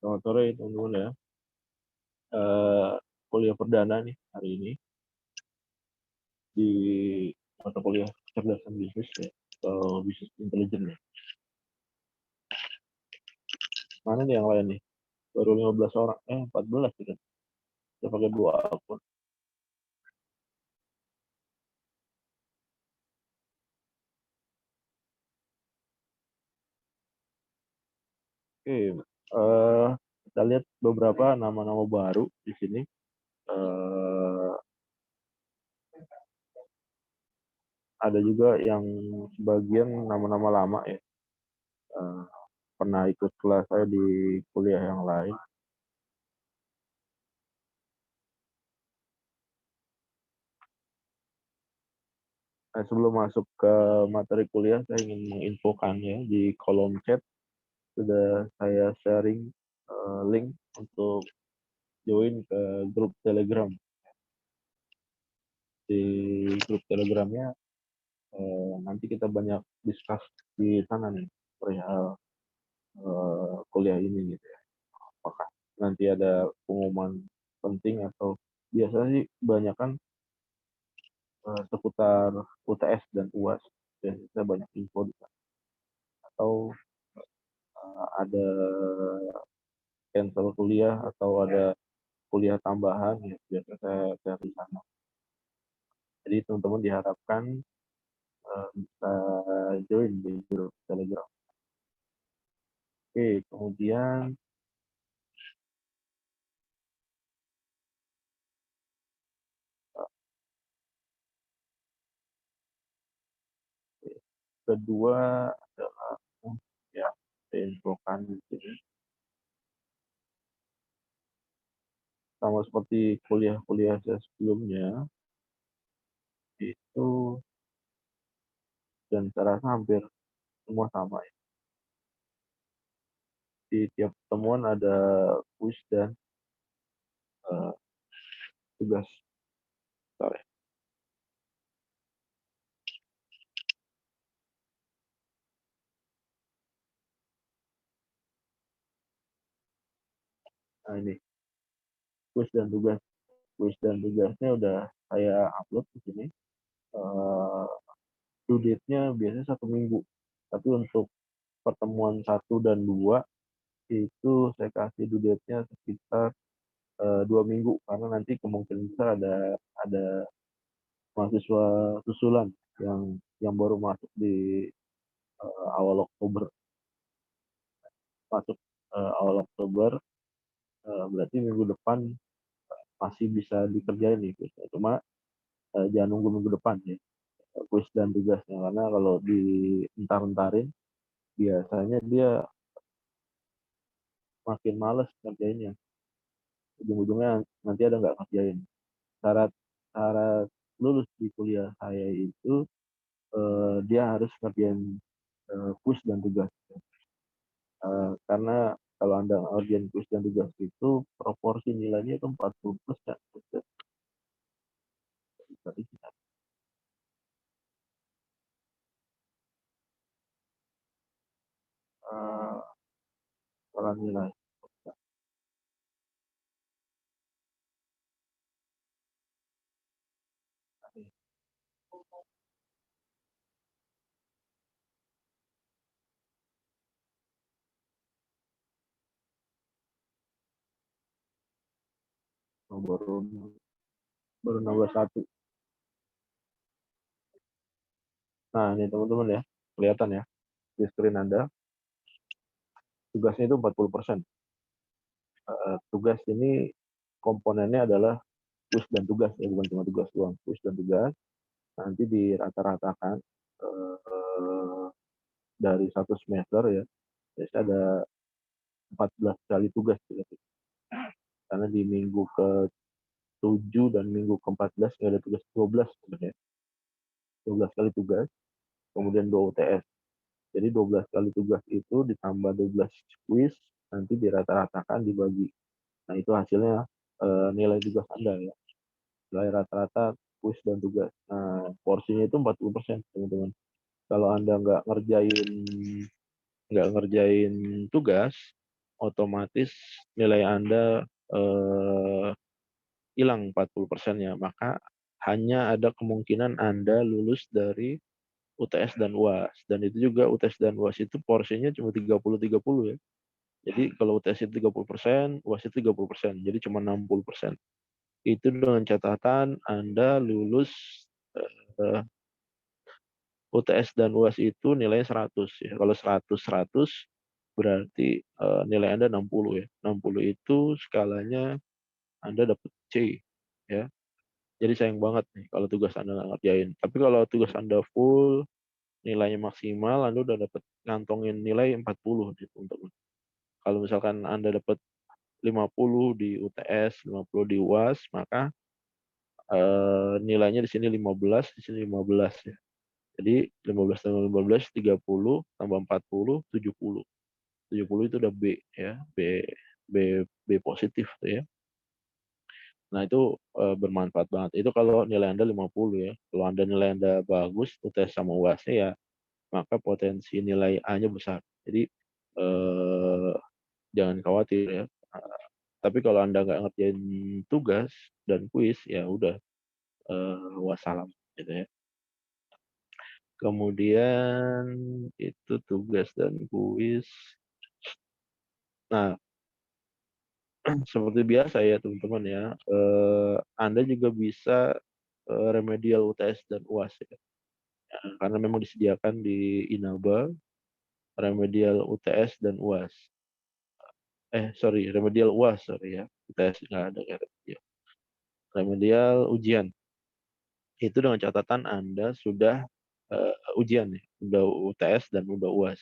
Selamat sore teman-teman ya. Eh, Kuliah perdana nih hari ini di mata kuliah kecerdasan bisnis ya, atau bisnis intelijen ya. Mana nih yang lain nih? Baru 15 orang, 14 ya kan? Kita pakai dua akun. Oke, kita lihat beberapa nama-nama baru di sini. Eh, ada juga yang sebagian nama-nama lama ya. Eh, Pernah ikut kelas saya di kuliah yang lain. Nah, sebelum masuk ke materi kuliah, saya ingin menginfokan ya di kolom chat sudah saya sharing link untuk join ke grup Telegram. Di grup Telegramnya nanti kita banyak discuss di sana nih perihal kuliah ini gitu ya. Apakah nanti ada pengumuman penting atau biasanya sih banyak kan seputar UTS dan UAS. Dan kita banyak info di sana. Atau ada cancel kuliah atau ada kuliah tambahan ya biasa saya share di sana. Jadi teman-teman diharapkan bisa join di grup Telegram. Oke, kemudian kedua adalah ya infokan di sini sama seperti kuliah-kuliah saya sebelumnya itu, dan saya rasa hampir semua sama ya. Di tiap temuan ada quiz dan uh, tugas. Sorry. Nah ini quiz dan tugasnya udah saya upload di sini. Uh, Due date-nya biasanya 1 minggu. Tapi untuk pertemuan 1 dan 2 itu saya kasih due date-nya sekitar 2 minggu karena nanti kemungkinan besar ada mahasiswa susulan yang baru masuk di awal Oktober masuk awal Oktober, berarti minggu depan masih bisa dikerjain nih kuisnya. Cuma jangan nunggu minggu depan ya kuis dan tugasnya karena kalau dientar-entarin biasanya dia makin males kerjainnya, ujung-ujungnya nanti ada nggak kerjain. Syarat syarat lulus di kuliah saya itu dia harus kerjain kuis dan tugas. Karena kalau anda ngerjain kuis dan tugas itu proporsi nilainya itu 40%. Uh, Kalau nilai baru baru 16 satu. Nah ini teman-teman ya, kelihatan ya di screen anda tugasnya itu 40%. Tugas ini komponennya adalah kuis dan tugas ya, bukan cuma tugas doang, kuis dan tugas nanti dirata-ratakan dari satu semester ya. Biasanya ada 14 kali tugas gitu. Karena di minggu ke-7 dan minggu ke-14 ada tugas 12 sebenarnya. 12 kali tugas, kemudian 2 UTS. Jadi 12 kali tugas itu ditambah 12 kuis, nanti dirata-ratakan dibagi. Nah itu hasilnya nilai tugas Anda ya. Nilai rata-rata kuis dan tugas. Nah porsinya itu 40% teman-teman. Kalau Anda nggak ngerjain tugas, otomatis nilai Anda hilang 40%-nya, maka hanya ada kemungkinan Anda lulus dari UTS dan UAS, dan itu juga UTS dan UAS itu porsinya cuma 30-30 ya. Jadi kalau UTS itu 30%, UAS itu 30%, jadi cuma 60%. Itu dengan catatan Anda lulus, eee, UTS dan UAS itu nilainya 100 ya. Kalau 100 berarti, nilai Anda 60 ya. 60 itu skalanya Anda dapat C ya. Jadi sayang banget nih kalau tugas Anda nggak ngerjain. Tapi kalau tugas Anda full, nilainya maksimal, Anda udah dapat ngantongin nilai 40 nih teman-teman. Kalau misalkan Anda dapat 50 di UTS, 50 di UAS, maka, nilainya di sini 15, di sini 15 ya. Jadi 15 tambah 15, 30, tambah 40, 70. 70 itu udah B ya, B B positif tuh ya. Nah itu, bermanfaat banget. Itu kalau nilai Anda 50 ya. Kalau Anda nilai Anda bagus, UTS sama UAS-nya ya, maka potensi nilai A-nya besar. Jadi, eee, jangan khawatir ya, tapi kalau Anda nggak ngerjain tugas dan kuis, ya udah, wassalam gitu ya. Kemudian itu tugas dan kuis. Nah, seperti biasa ya teman-teman ya, Anda juga bisa, remedial UTS dan UAS ya. Karena memang disediakan di Inaba, remedial UTS dan UAS. Remedial UAS, sorry ya, UTS nggak ada ya remedial. Remedial ujian, itu dengan catatan Anda sudah, ujian ya, udah UTS dan udah UAS.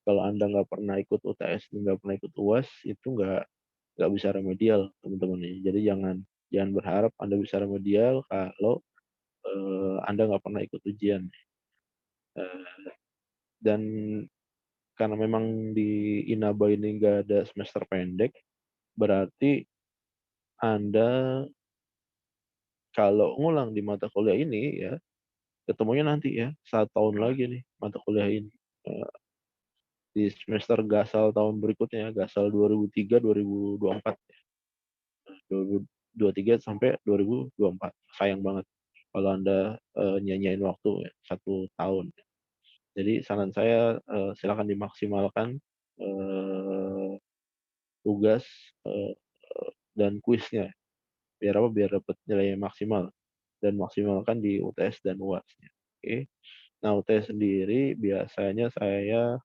Kalau Anda nggak pernah ikut UTS, nggak pernah ikut UAS, itu nggak bisa remedial teman-teman ya. Jadi jangan jangan berharap Anda bisa remedial kalau, Anda nggak pernah ikut ujian, eee, dan karena memang di Inaba ini nggak ada semester pendek, berarti Anda kalau ngulang di mata kuliah ini ya, ketemunya nanti ya, 1 tahun lagi nih mata kuliah ini, eee, di semester gasal tahun berikutnya, gasal 2003, 2024 ya, 2023 sampai 2024. Sayang banget kalau Anda, nyanyain waktu ya, 1 tahun. Jadi saran saya, silakan dimaksimalkan, eee, tugas, eee eee, dan kuisnya. Biar apa, biar dapat nilai yang maksimal dan maksimalkan di UTS dan UAS-nya, oke. Nah, UTS sendiri biasanya saya,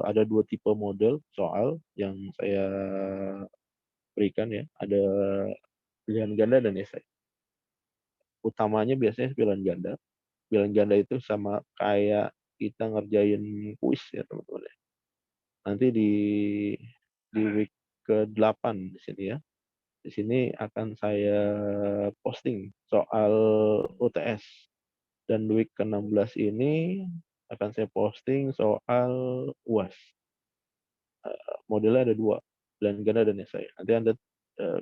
ada 2 tipe model soal yang saya berikan ya, ada pilihan ganda dan esai. Utamanya biasanya pilihan ganda. Pilihan ganda itu sama kayak kita ngerjain kuis ya teman-teman ya. Nanti di week ke-8 di sini ya. Di sini akan saya posting soal UTS, dan week ke-16 ini akan saya posting soal UAS. Modelnya ada 2, pilihan ganda dan esai. Nanti Anda,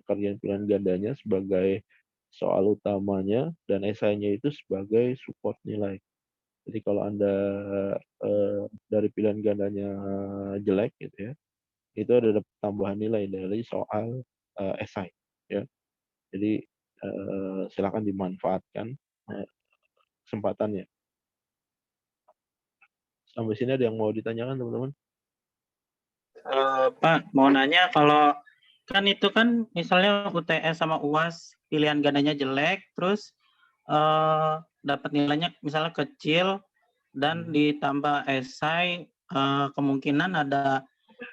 kerjain pilihan gandanya sebagai soal utamanya dan esainya itu sebagai support nilai. Jadi kalau Anda, dari pilihan gandanya jelek gitu ya, itu ada tambahan nilai dari soal, esai ya. Jadi, silakan dimanfaatkan, kesempatannya. Sampai sini ada yang mau ditanyakan teman-teman? Pak, mau nanya kalau kan itu kan misalnya UTS sama UAS pilihan gandanya jelek, terus dapat nilainya misalnya kecil dan ditambah esai, kemungkinan ada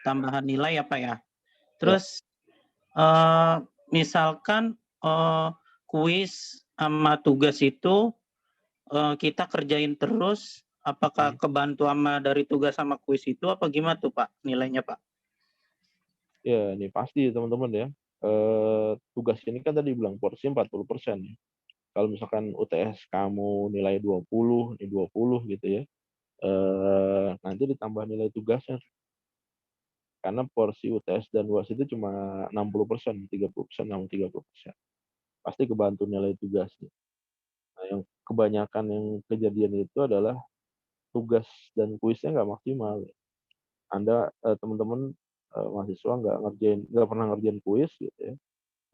tambahan nilai ya, Pak, ya? Ya, Terus, misalkan, kuis sama tugas itu, kita kerjain terus, apakah mhm. kebantu sama dari tugas sama kuis itu apa gimana tuh, Pak, nilainya, Pak? Ya, ini pasti teman-teman ya, tugas ini kan tadi bilang porsi 40% ya. Kalau misalkan UTS kamu nilai 20, nih 20 gitu ya, nanti ditambah nilai tugasnya, karena porsi UTS dan UAS itu cuma 60%, 30%, 30%. Pasti kebantu nilai tugasnya. Nah, yang kebanyakan yang kejadian itu adalah tugas dan kuisnya nggak maksimal. Anda, teman-teman mahasiswa nggak pernah ngerjain kuis gitu ya,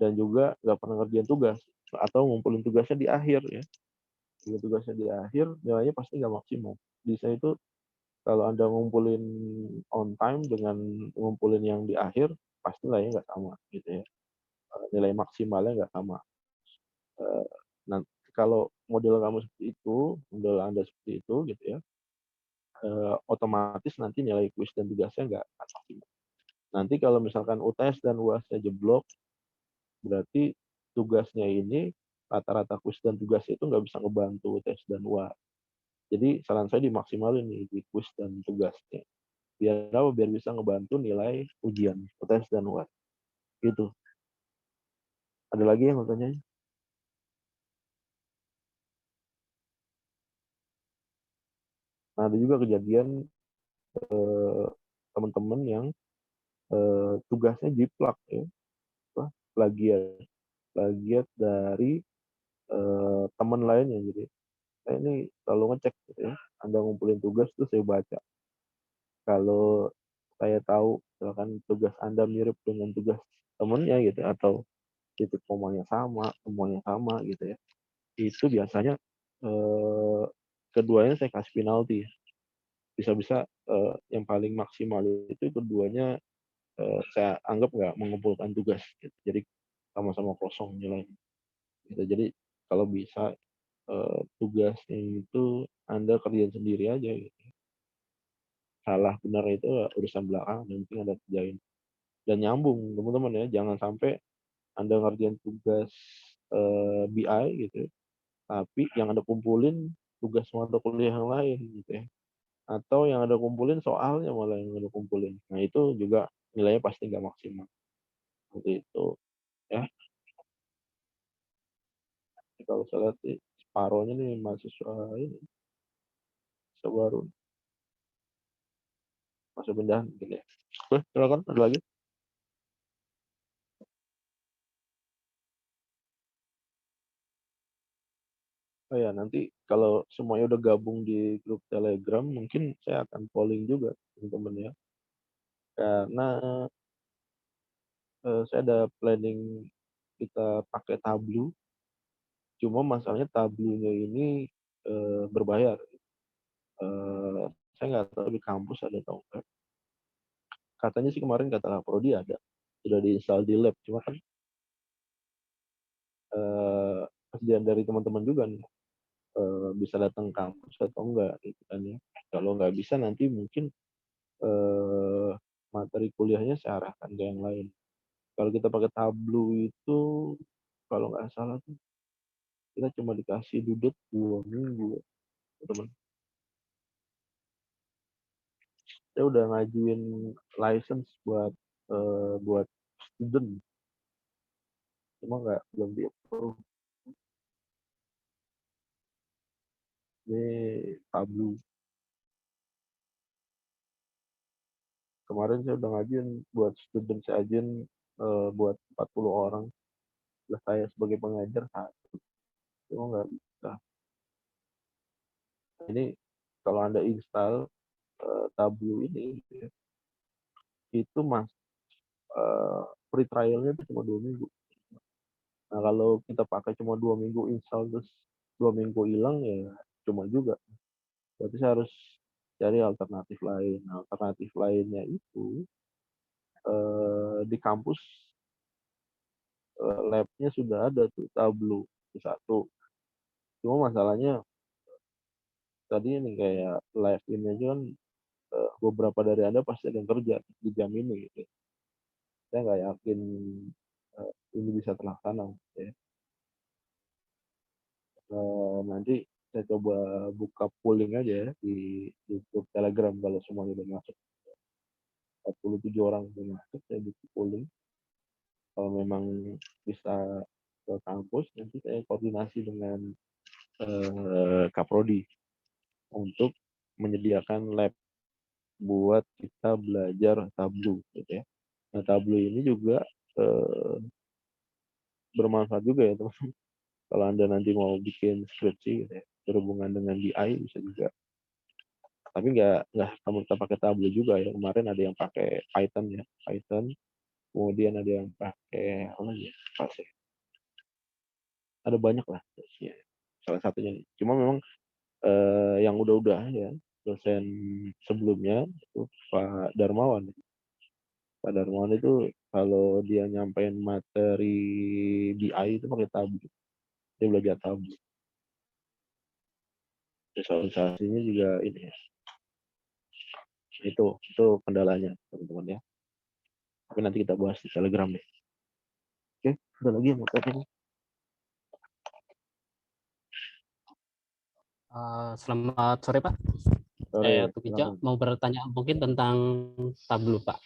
dan juga nggak pernah ngerjain tugas atau ngumpulin tugasnya di akhir ya. Ngumpulin tugasnya di akhir, nilainya pasti nggak maksimum. Bisa itu kalau Anda ngumpulin on time dengan ngumpulin yang di akhir, pasti nilainya nggak sama gitu ya. Nilai maksimalnya nggak sama. Eh, Nah, kalau model kamu seperti itu, model Anda seperti itu gitu ya, otomatis nanti nilai kuis dan tugasnya nggak akan maksimal. Nanti kalau misalkan UTS dan UAS-nya jeblok, berarti tugasnya ini rata-rata kuis dan tugas itu nggak bisa ngebantu UTS dan UAS. Jadi saran saya dimaksimalin nih di kuis dan tugasnya. Biar apa? Biar bisa ngebantu nilai ujian UTS dan UAS. Gitu. Ada lagi yang mau tanya? Nah, ada juga kejadian eh, teman-teman yang tugasnya jiplak ya, plagiat, plagiat dari teman lainnya. Jadi saya ini selalu ngecek gitu ya. Anda ngumpulin tugas tuh saya baca. Kalau saya tahu misalkan tugas Anda mirip dengan tugas temennya gitu atau titik komanya sama, semuanya sama gitu ya. Itu biasanya eh, keduanya saya kasih penalti. Bisa-bisa yang paling maksimal itu keduanya saya anggap nggak mengumpulkan tugas. Gitu. Jadi sama-sama kosong nilainya. Gitu. Jadi kalau bisa tugasnya itu Anda kerjain sendiri aja. Gitu. Salah benar itu urusan belakang, yang penting Anda kerjain. Dan nyambung teman-teman ya, jangan sampai Anda ngerjain tugas BI gitu, tapi yang Anda kumpulin tugas mata kuliah yang lain gitu ya. Atau yang Anda kumpulin soalnya malah yang Anda kumpulin. Nah itu juga nilainya pasti nggak maksimal. Seperti itu ya. Kalau saya lihat sih, separohnya nih mahasiswa ini, mahasiswa baru, masa pindahan gitu ya. Oke, silakan ada lagi. Oh ya, nanti kalau semuanya udah gabung di grup Telegram, mungkin saya akan polling juga teman-teman ya. Karena saya ada planning kita pakai Tableau, cuma masalahnya Tableau-nya ini berbayar. Eh, saya nggak tahu di kampus ada atau enggak. Katanya sih kemarin kata Kak Prodi ada, sudah diinstal di lab. Cuma kan kerjaan dari teman-teman juga nih, bisa datang ke kampus atau enggak gitu kan ya. Kalau nggak bisa nanti mungkin eh, materi kuliahnya saya arahkan ke yang lain. Kalau kita pakai Tableau itu, kalau nggak salah tuh kita cuma dikasih duduk 2 minggu, teman. Saya udah ngajuin license buat student, cuma nggak belum di approve. Ini Tableau. Kemarin saya udah ngajuin buat student, saya ajuin buat 40 orang. Plus saya sebagai pengajar satu, cuma nggak bisa. Ini kalau Anda install Tableau ini, gitu ya, itu mas free trialnya itu cuma 2 minggu. Nah kalau kita pakai cuma 2 minggu install terus 2 minggu hilang ya cuma juga. Berarti saya harus cari alternatif lain. Nah, alternatif lainnya itu di kampus labnya sudah ada tuh Tableau itu satu. Cuma masalahnya tadi ini kayak live ini aja kan beberapa dari Anda pasti ada yang kerja di jam ini gitu. Saya nggak yakin ini bisa terlaksana. Gitu ya. Nanti saya coba buka polling aja ya di grup Telegram kalau semuanya udah masuk. 47 orang udah masuk, saya buka polling. Kalau memang bisa ke kampus, nanti saya koordinasi dengan Kaprodi untuk menyediakan lab buat kita belajar Tableau gitu ya. Nah, Tableau ini juga eh, bermanfaat juga ya teman. Kalau Anda nanti mau bikin skripsi gitu ya, berhubungan dengan BI bisa juga. Tapi nggak kamu kita pakai Tableau juga ya. Kemarin ada yang pakai Python ya, Python. Kemudian ada yang pakai apa lagi ya? Apa sih? Ada banyak lah. Ya, salah satunya nih. Cuma memang yang udah-udah ya dosen sebelumnya itu Pak Darmawan. Pak Darmawan itu kalau dia nyampein materi BI itu pakai Tableau. Dia belajar Tableau. Visualisasinya juga ini ya. Itu kendalanya teman-teman ya. Tapi nanti kita bahas di Telegram deh. Oke, ada lagi yang mau tanya? Selamat sore Pak. Saya Sore, Tukijo silakan. mau bertanya mungkin tentang Tableau Pak.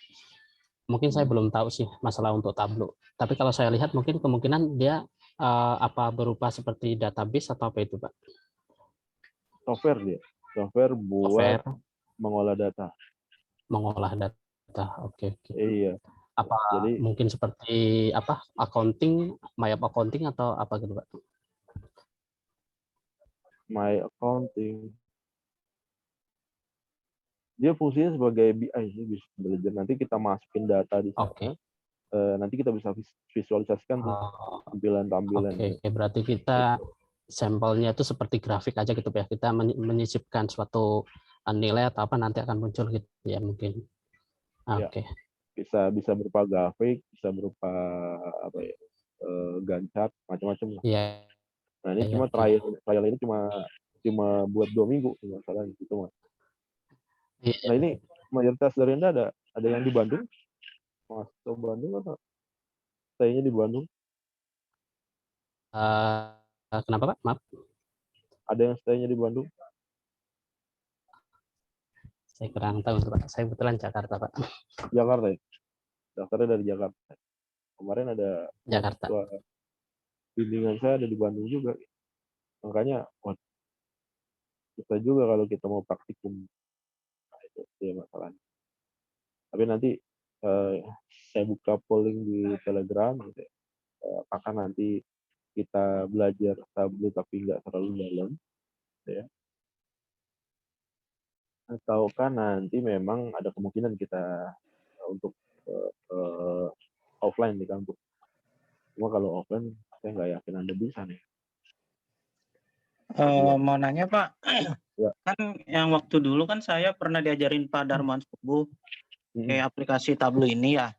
Mungkin saya belum tahu sih masalah untuk Tableau. Tapi kalau saya lihat mungkin kemungkinan dia apa berupa seperti database atau apa itu Pak? Software dia. Software buat Software mengolah data. mengolah data. Oke. Iya. Apa Jadi mungkin seperti apa accounting, accounting atau apa gitu Pak? My Accounting. Dia fungsinya sebagai BI sih, bisa belajar. Nanti kita masukin data di sana. Oke. Nanti kita bisa visualisasikan tuh tampilan-tampilan. Oke. Berarti kita Gitu. sampelnya itu seperti grafik aja gitu ya. Kita menyisipkan suatu nilai atau apa nanti akan muncul gitu ya mungkin. Ya, Oke. bisa berupa grafik, bisa berupa apa ya, gancar, macam-macam lah. Iya. Nah ini Iya, cuma oke. trial ini cuma buat 2 minggu masalahnya gitu mas. Iya. Nah ini mayoritas dari Anda ada yang di Bandung, masuk Bandung atau stay-nya di Bandung? Kenapa Pak? Maaf. Ada yang stay-nya di Bandung? Saya kurang tahu Pak. Saya kebetulan Jakarta Pak. Jakarta ya? Daftarnya dari Jakarta. Kemarin ada Jakarta. mahasiswa bimbingan saya ada di Bandung juga. Makanya, wah, kita juga kalau kita mau praktikum. Nah, itu ya masalahnya. Tapi nanti saya buka polling di Telegram gitu ya. Apakah nanti kita belajar Tableau tapi nggak terlalu dalam gitu ya. Ataukah nanti memang ada kemungkinan kita untuk offline di kampus. Cuma kalau offline saya nggak yakin Anda bisa nih. Mau nanya Pak, Ya. kan yang waktu dulu kan saya pernah diajarin Pak Darmawan Subuh kayak aplikasi Tableau ini ya.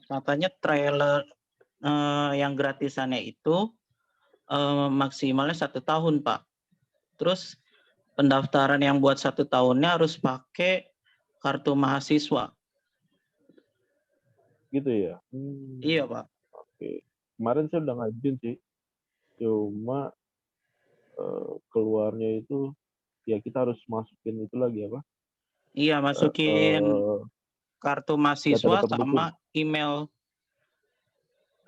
Katanya trailer yang gratisannya itu maksimalnya 1 tahun Pak. Terus pendaftaran yang buat 1 tahunnya harus pakai kartu mahasiswa. Gitu ya? Iya Pak. Oke. Kemarin saya udah ngajuin sih. Cuma keluarnya itu ya kita harus masukin itu lagi apa? Iya, masukin kartu mahasiswa data-data pendukung. sama email.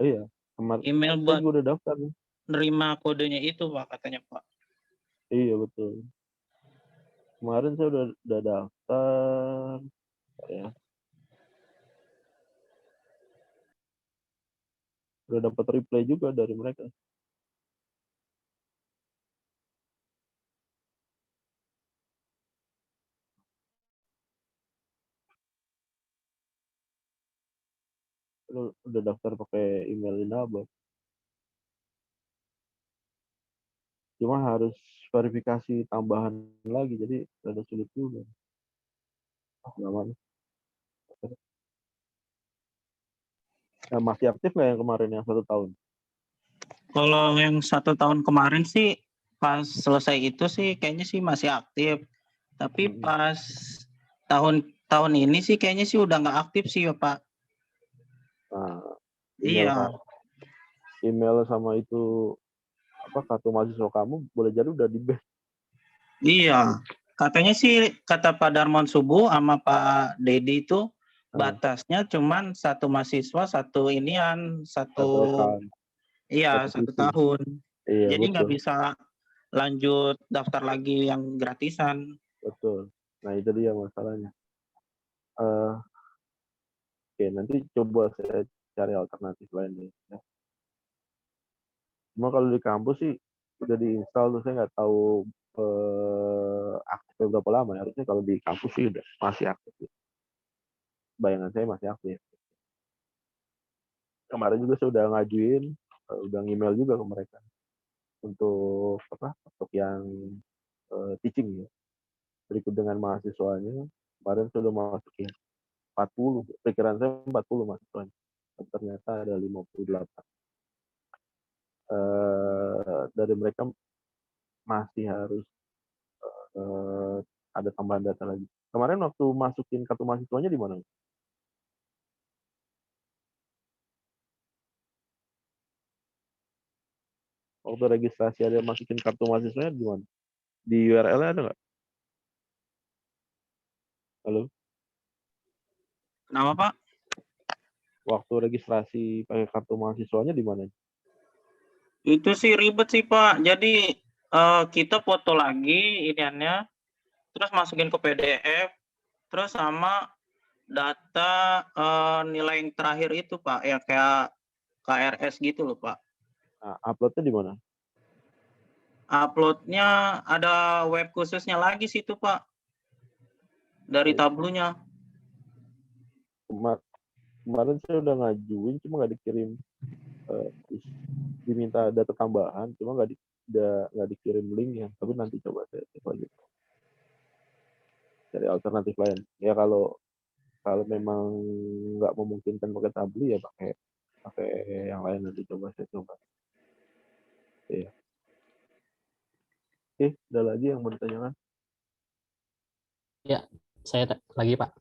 Iya. Email Email saya buat juga udah daftar nih. nerima kodenya itu Pak, katanya Pak. Iya betul. Kemarin saya udah daftar ya. Udah dapat reply juga dari mereka. Udah daftar pakai email Inaba. Cuma harus verifikasi tambahan lagi, jadi rada sulit juga. Nggak. Nah, masih aktif nggak yang kemarin yang 1 tahun? Kalau yang 1 tahun kemarin sih pas selesai itu sih kayaknya sih masih aktif. Tapi pas tahun ini sih kayaknya sih udah nggak aktif sih ya Pak. Nah, Iya. Email sama itu apa kartu mahasiswa kamu boleh jadi udah di ban. Iya. Katanya sih kata Pak Darmawan Subuh sama Pak Dedi itu batasnya cuman 1 mahasiswa, 1 inian, 1 rekan, iya, 1 tahun. Iya, Jadi nggak betul. bisa lanjut daftar lagi yang gratisan. Betul. Nah, itu dia masalahnya. Oke, nanti coba saya cari alternatif lainnya. Ya. Cuma kalau di kampus sih udah diinstal tuh saya nggak tahu aktifnya berapa lama ya? Harusnya kalau di kampus sih udah masih aktif ya. Bayangan saya masih aktif. Kemarin juga saya udah ngajuin, udah email juga ke mereka untuk apa? Untuk yang teaching ya. Berikut dengan mahasiswanya, kemarin sudah masukin 40, pikiran saya 40 mahasiswanya. Ternyata ada 58. Dari mereka masih harus ada tambahan data lagi. Kemarin waktu masukin kartu mahasiswanya di mana? Waktu registrasi ada masukin kartu mahasiswanya di mana? Di URL-nya ada nggak? Halo? Kenapa, Pak? Waktu registrasi pakai kartu mahasiswanya di mana? Itu sih ribet sih, Pak. Jadi kita foto lagi iniannya, terus masukin ke PDF, terus sama data nilai yang terakhir itu, Pak, ya kayak KRS gitu loh, Pak. Nah, uploadnya di mana? Uploadnya ada web khususnya lagi situ, Pak, dari tablunya. Kemarin saya udah ngajuin, cuma nggak dikirim, diminta data tambahan, cuma nggak dikirim linknya. Tapi nanti coba saya cek lagi dari alternatif lain. Ya kalau memang nggak memungkinkan pakai tabli ya pakai pakai yang lain, nanti coba saya coba. Iya. Oke, ada lagi yang mau ditanyakan? Ya, saya lagi Pak.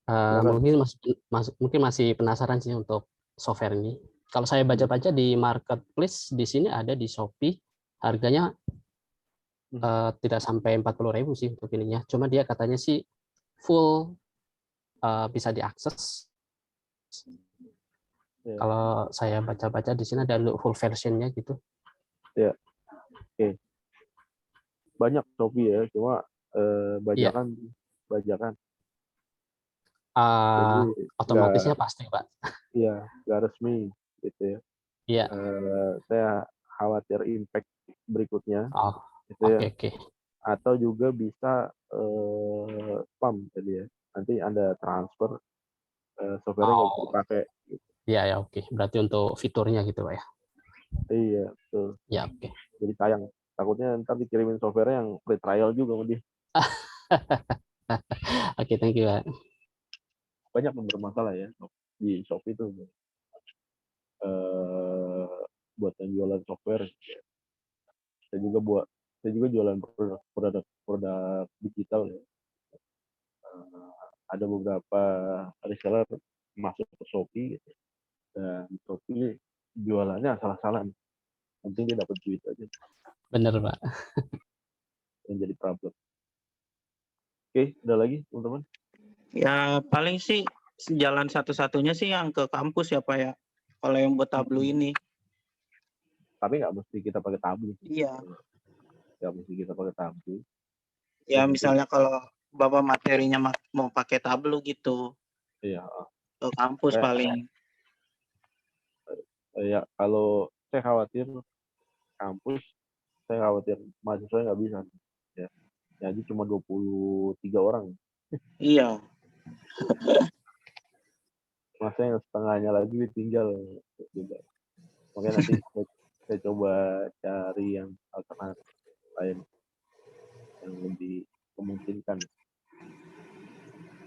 Silakan. Mungkin masih penasaran sih untuk software ini. Kalau saya baca-baca di marketplace di sini ada di Shopee, harganya tidak sampai 40.000 sih untuk ininya. Cuma dia katanya sih full bisa diakses. Ya. Kalau saya baca-baca di sini ada full versionnya gitu. Ya. Oke. Banyak Shopee ya, cuma bajakan. Jadi Otomatisnya pasti Pak. nggak resmi gitu ya. Iya. Saya khawatir impact berikutnya Oh, gitu ya. oke. Atau juga bisa spam tadi ya. Nanti Anda transfer software-nya nggak bisa dipakai. Gitu. Iya ya, oke. Berarti untuk fiturnya gitu Pak ya. Iya, betul. Ya, oke. Jadi sayang. Takutnya ntar dikirimin software yang free trial juga sama dia. Oke, thank you Pak. Banyak yang bermasalah ya di Shopee itu. Buat yang jualan software. Saya juga jualan produk digital ya. Ada beberapa reseller masuk ke Shopee gitu. Dan Shopee jualannya asal-asalan. Penting dia dapat duit aja. Bener Pak. Yang jadi problem. Oke, ada lagi teman-teman? Ya paling sih jalan satu-satunya sih yang ke kampus ya, Pak ya. Kalau yang buat tablu ini. Tapi nggak mesti kita pakai tablet. Iya. Nggak mesti kita pakai tablet. Ya misalnya kalau Bapak materinya mau pakai tablu gitu. Iya. Ke kampus paling. Ya kalau saya khawatir kampus, saya khawatir mahasiswa nggak bisa. Ya. Jadi cuma 23 orang. Iya. Masa yang setengahnya lagi ditinggal. Makanya nanti saya coba cari yang alternatif lain yang lebih memungkinkan.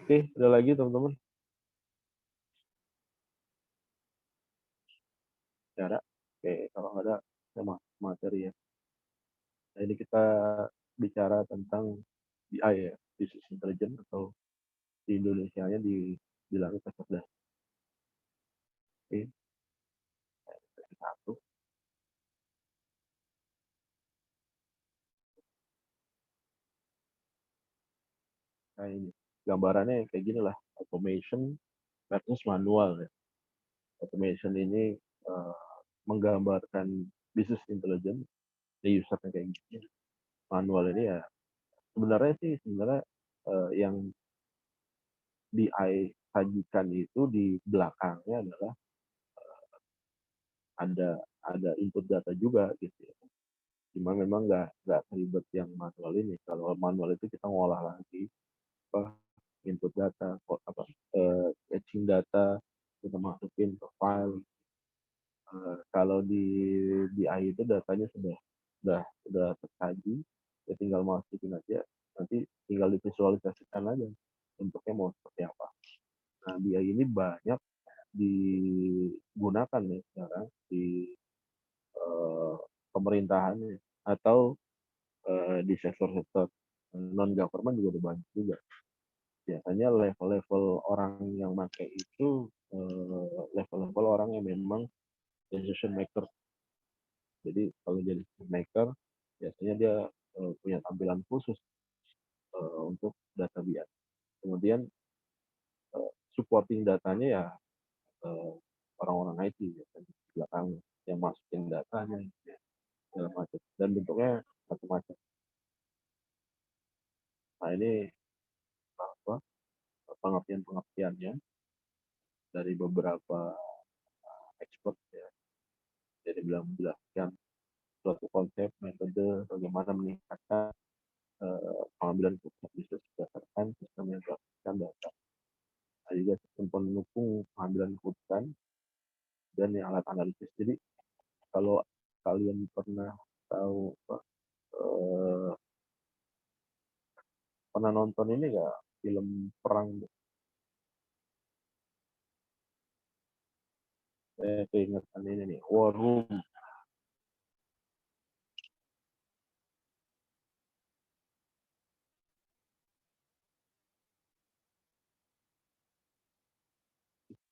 Oke, ada lagi teman-teman? Cara? Oke, kalau nggak ada, saya masuk materi ya. Nah, ini kita bicara tentang BI ya, Business Intelligence, atau di Indonesia-nya dibilang kecerdasan. Oke, satu. Nah ini gambarannya kayak gini lah, automation versus manual ya. Automation ini menggambarkan business intelligence di usernya kayak gini. Manual ini ya sebenarnya yang BI sajikan itu di belakangnya adalah ada input data juga gitu ya. Cuma memang nggak ribet yang manual ini. Kalau manual itu kita ngolah lagi apa input data, fetching data, kita masukin ke file. Kalau di AI itu datanya sudah tersaji, ya tinggal masukin aja, nanti tinggal divisualisasikan aja bentuknya mau seperti apa. Nah, di AI ini banyak digunakan nih sekarang di eh, pemerintahan atau di sektor-sektor non government juga udah banyak juga. Biasanya level-level orang yang pakai itu level-level orang yang memang decision maker. Jadi kalau jadi decision maker biasanya dia punya tampilan khusus untuk data BI. Kemudian supporting datanya ya orang-orang IT biasanya di belakangnya yang masukin datanya segala macam dan bentuknya macam-macam. Nah ini apa pengertian-pengertiannya dari beberapa expert ya. Jadi bilang menjelaskan suatu konsep, metode, bagaimana meningkatkan pengambilan keputusan bisnis berdasarkan sistem yang berdasarkan data. Nah, juga sistem pendukung pengambilan keputusan dan yang alat analisis. Jadi kalau kalian pernah tahu pernah nonton ini nggak film perang? Keingetan ini nih, War Room.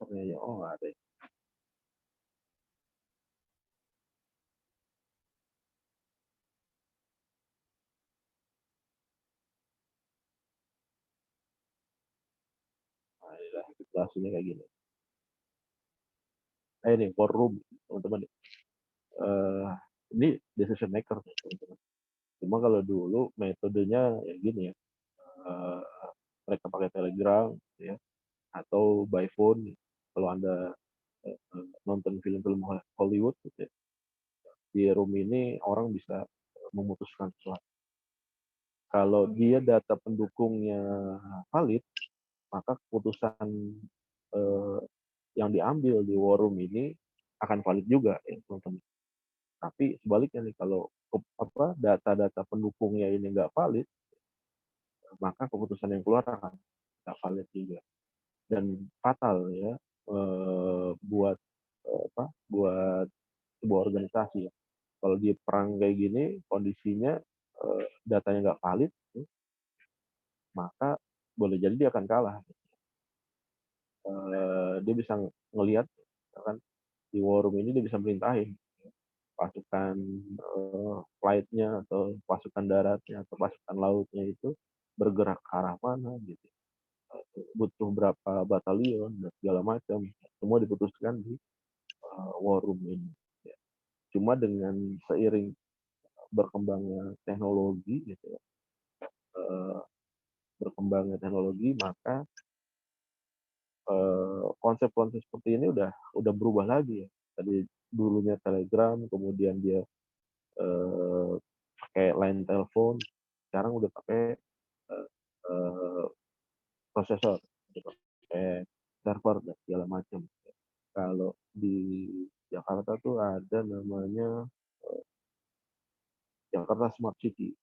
Ternyata oh nggak ada. Nah, inilah situasinya kayak gini. Ini War Room, teman-teman. Ini decision maker, teman-teman. Cuma kalau dulu metodenya ya gini ya, mereka pakai Telegram, ya, atau by phone. Kalau anda nonton film-film Hollywood, gitu ya, di room ini orang bisa memutuskan sesuatu. Kalau dia data pendukungnya valid, maka keputusan eh, yang diambil di war room ini akan valid juga, ya, teman-teman. Tapi sebaliknya nih, kalau data-data pendukungnya ini nggak valid, maka keputusan yang keluar akan nggak valid juga dan fatal ya buat buat sebuah organisasi ya. Kalau di perang kayak gini kondisinya datanya nggak valid, maka boleh jadi dia akan kalah. Dia bisa ngelihat kan di war room ini dia bisa merintahin pasukan flightnya atau pasukan daratnya atau pasukan lautnya itu bergerak ke arah mana gitu, butuh berapa batalion dan segala macam, semua diputuskan di war room ini. Ya. Cuma dengan seiring berkembangnya teknologi gitu ya, berkembangnya teknologi maka konsep-konsep seperti ini udah berubah lagi ya. Tadi dulunya Telegram, kemudian dia pakai line telepon, sekarang udah pakai uh, uh, prosesor, udah pakai server dan segala macam. Kalau di Jakarta tuh ada namanya Jakarta Smart City.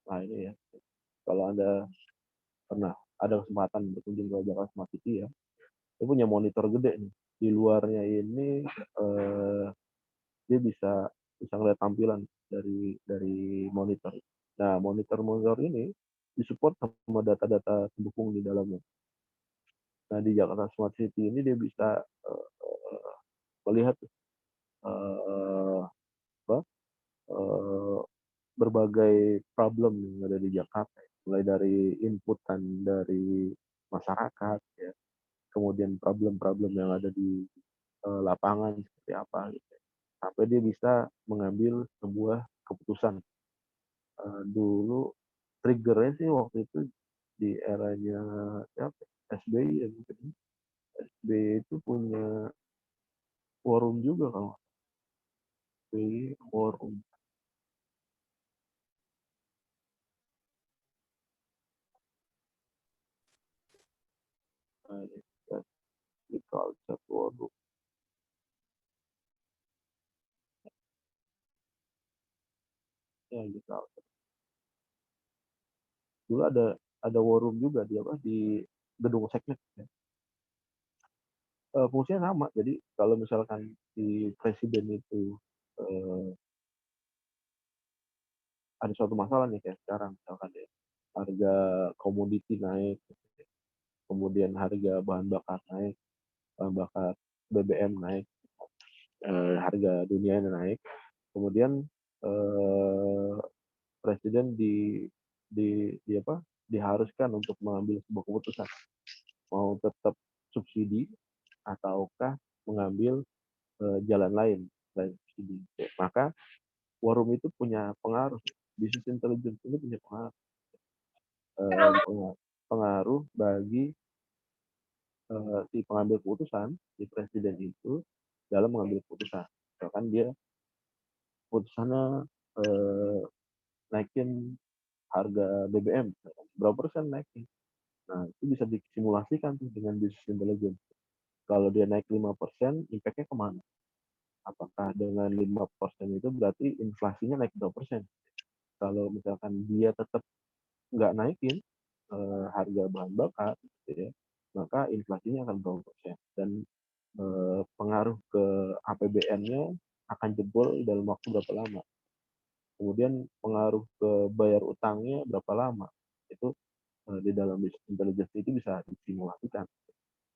Nah ini ya, kalau Anda pernah ada kesempatan berkunjung ke Jakarta Smart City ya, dia punya monitor gede nih. Di luarnya ini dia bisa bisa ngeliat tampilan dari monitor. Nah, monitor-monitor ini disupport sama data-data pendukung di dalamnya. Nah, di Jakarta Smart City ini dia bisa melihat uh, apa, uh, berbagai problem yang ada di Jakarta, mulai dari inputan dari masyarakat, ya, kemudian problem-problem yang ada di lapangan seperti apa, gitu. Sampai dia bisa mengambil sebuah keputusan Dulu triggernya sih waktu itu di eranya siapa? SBY ya mungkin. SBY itu punya forum juga kalau SBY forum. Di culture forum. Ya di culture. Dulu ada war room juga di gedung seknek. Ya. Fungsinya sama. Jadi kalau misalkan di presiden itu ada suatu masalah nih kayak sekarang misalkan ya harga komoditi naik, kemudian harga bahan bakar naik, bahan bakar BBM naik, harga dunia naik, kemudian presiden di apa diharuskan untuk mengambil sebuah keputusan mau tetap subsidi ataukah mengambil jalan lain selain subsidi. Maka war room itu punya pengaruh, business intelligence ini punya pengaruh bagi si pengambil keputusan, si presiden itu dalam mengambil keputusan. Misalkan dia keputusannya naikin harga BBM, berapa persen naikin. Nah, itu bisa disimulasikan tuh dengan business intelligence. Kalau dia naik 5%, impact-nya kemana? Apakah dengan 5% itu berarti inflasinya naik berapa persen? Kalau misalkan dia tetap nggak naikin harga bahan bakar, gitu ya, maka inflasinya akan berapa persen. Dan pengaruh ke APBN-nya akan jebol dalam waktu berapa lama. Kemudian pengaruh ke bayar utangnya berapa lama. Itu di dalam business intelligence itu bisa disimulasikan.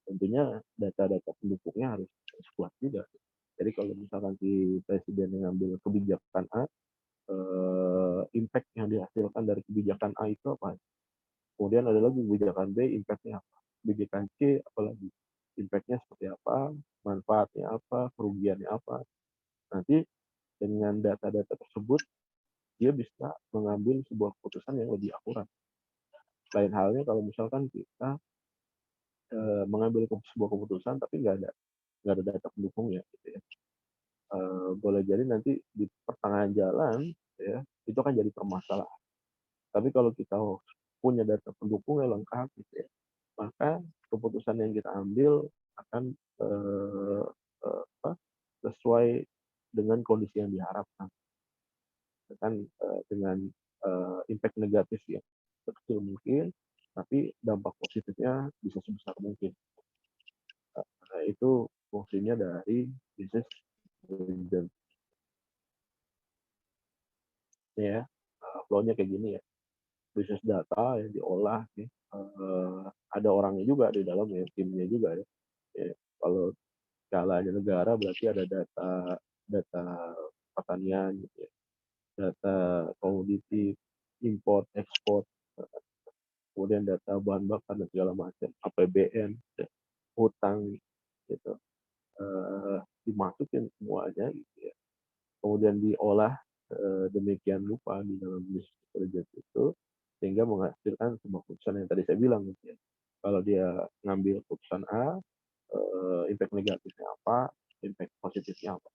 Tentunya data-data pendukungnya harus kuat juga. Jadi kalau misalkan si presiden mengambil kebijakan A, impact yang dihasilkan dari kebijakan A itu apa? Kemudian ada lagi kebijakan B, impact-nya apa? Kebijakan C, apalagi impact-nya seperti apa, manfaatnya apa, kerugiannya apa. Nanti dengan data-data tersebut, dia bisa mengambil sebuah keputusan yang lebih akurat. Lain halnya kalau misalkan kita mengambil sebuah keputusan tapi nggak ada data pendukungnya, gitu ya. Boleh jadi nanti di pertengahan jalan, ya, itu akan jadi permasalahan. Tapi kalau kita punya data pendukung yang lengkap, gitu ya, maka keputusan yang kita ambil akan sesuai dengan kondisi yang diharapkan. Kan dengan impact negatif yang sekecil mungkin, tapi dampak positifnya bisa sebesar mungkin. Itu fungsinya dari business intelligence. Ya, flow-nya kayak gini ya. Business data yang diolah, ya. Ada orangnya juga di dalam ya, timnya juga ya. Ya, kalau skalanya negara berarti ada data pertanian, gitu ya. Data komoditi, import, ekspor, kemudian data bahan bakar dan segala macam, APBN, hutang, gitu, dimasukin semuanya, gitu ya. Kemudian diolah demikian rupa di dalam business intelligence itu sehingga menghasilkan sebuah keputusan yang tadi saya bilang, gitu ya. Kalau dia ngambil keputusan A, impact negatifnya apa, impact positifnya apa.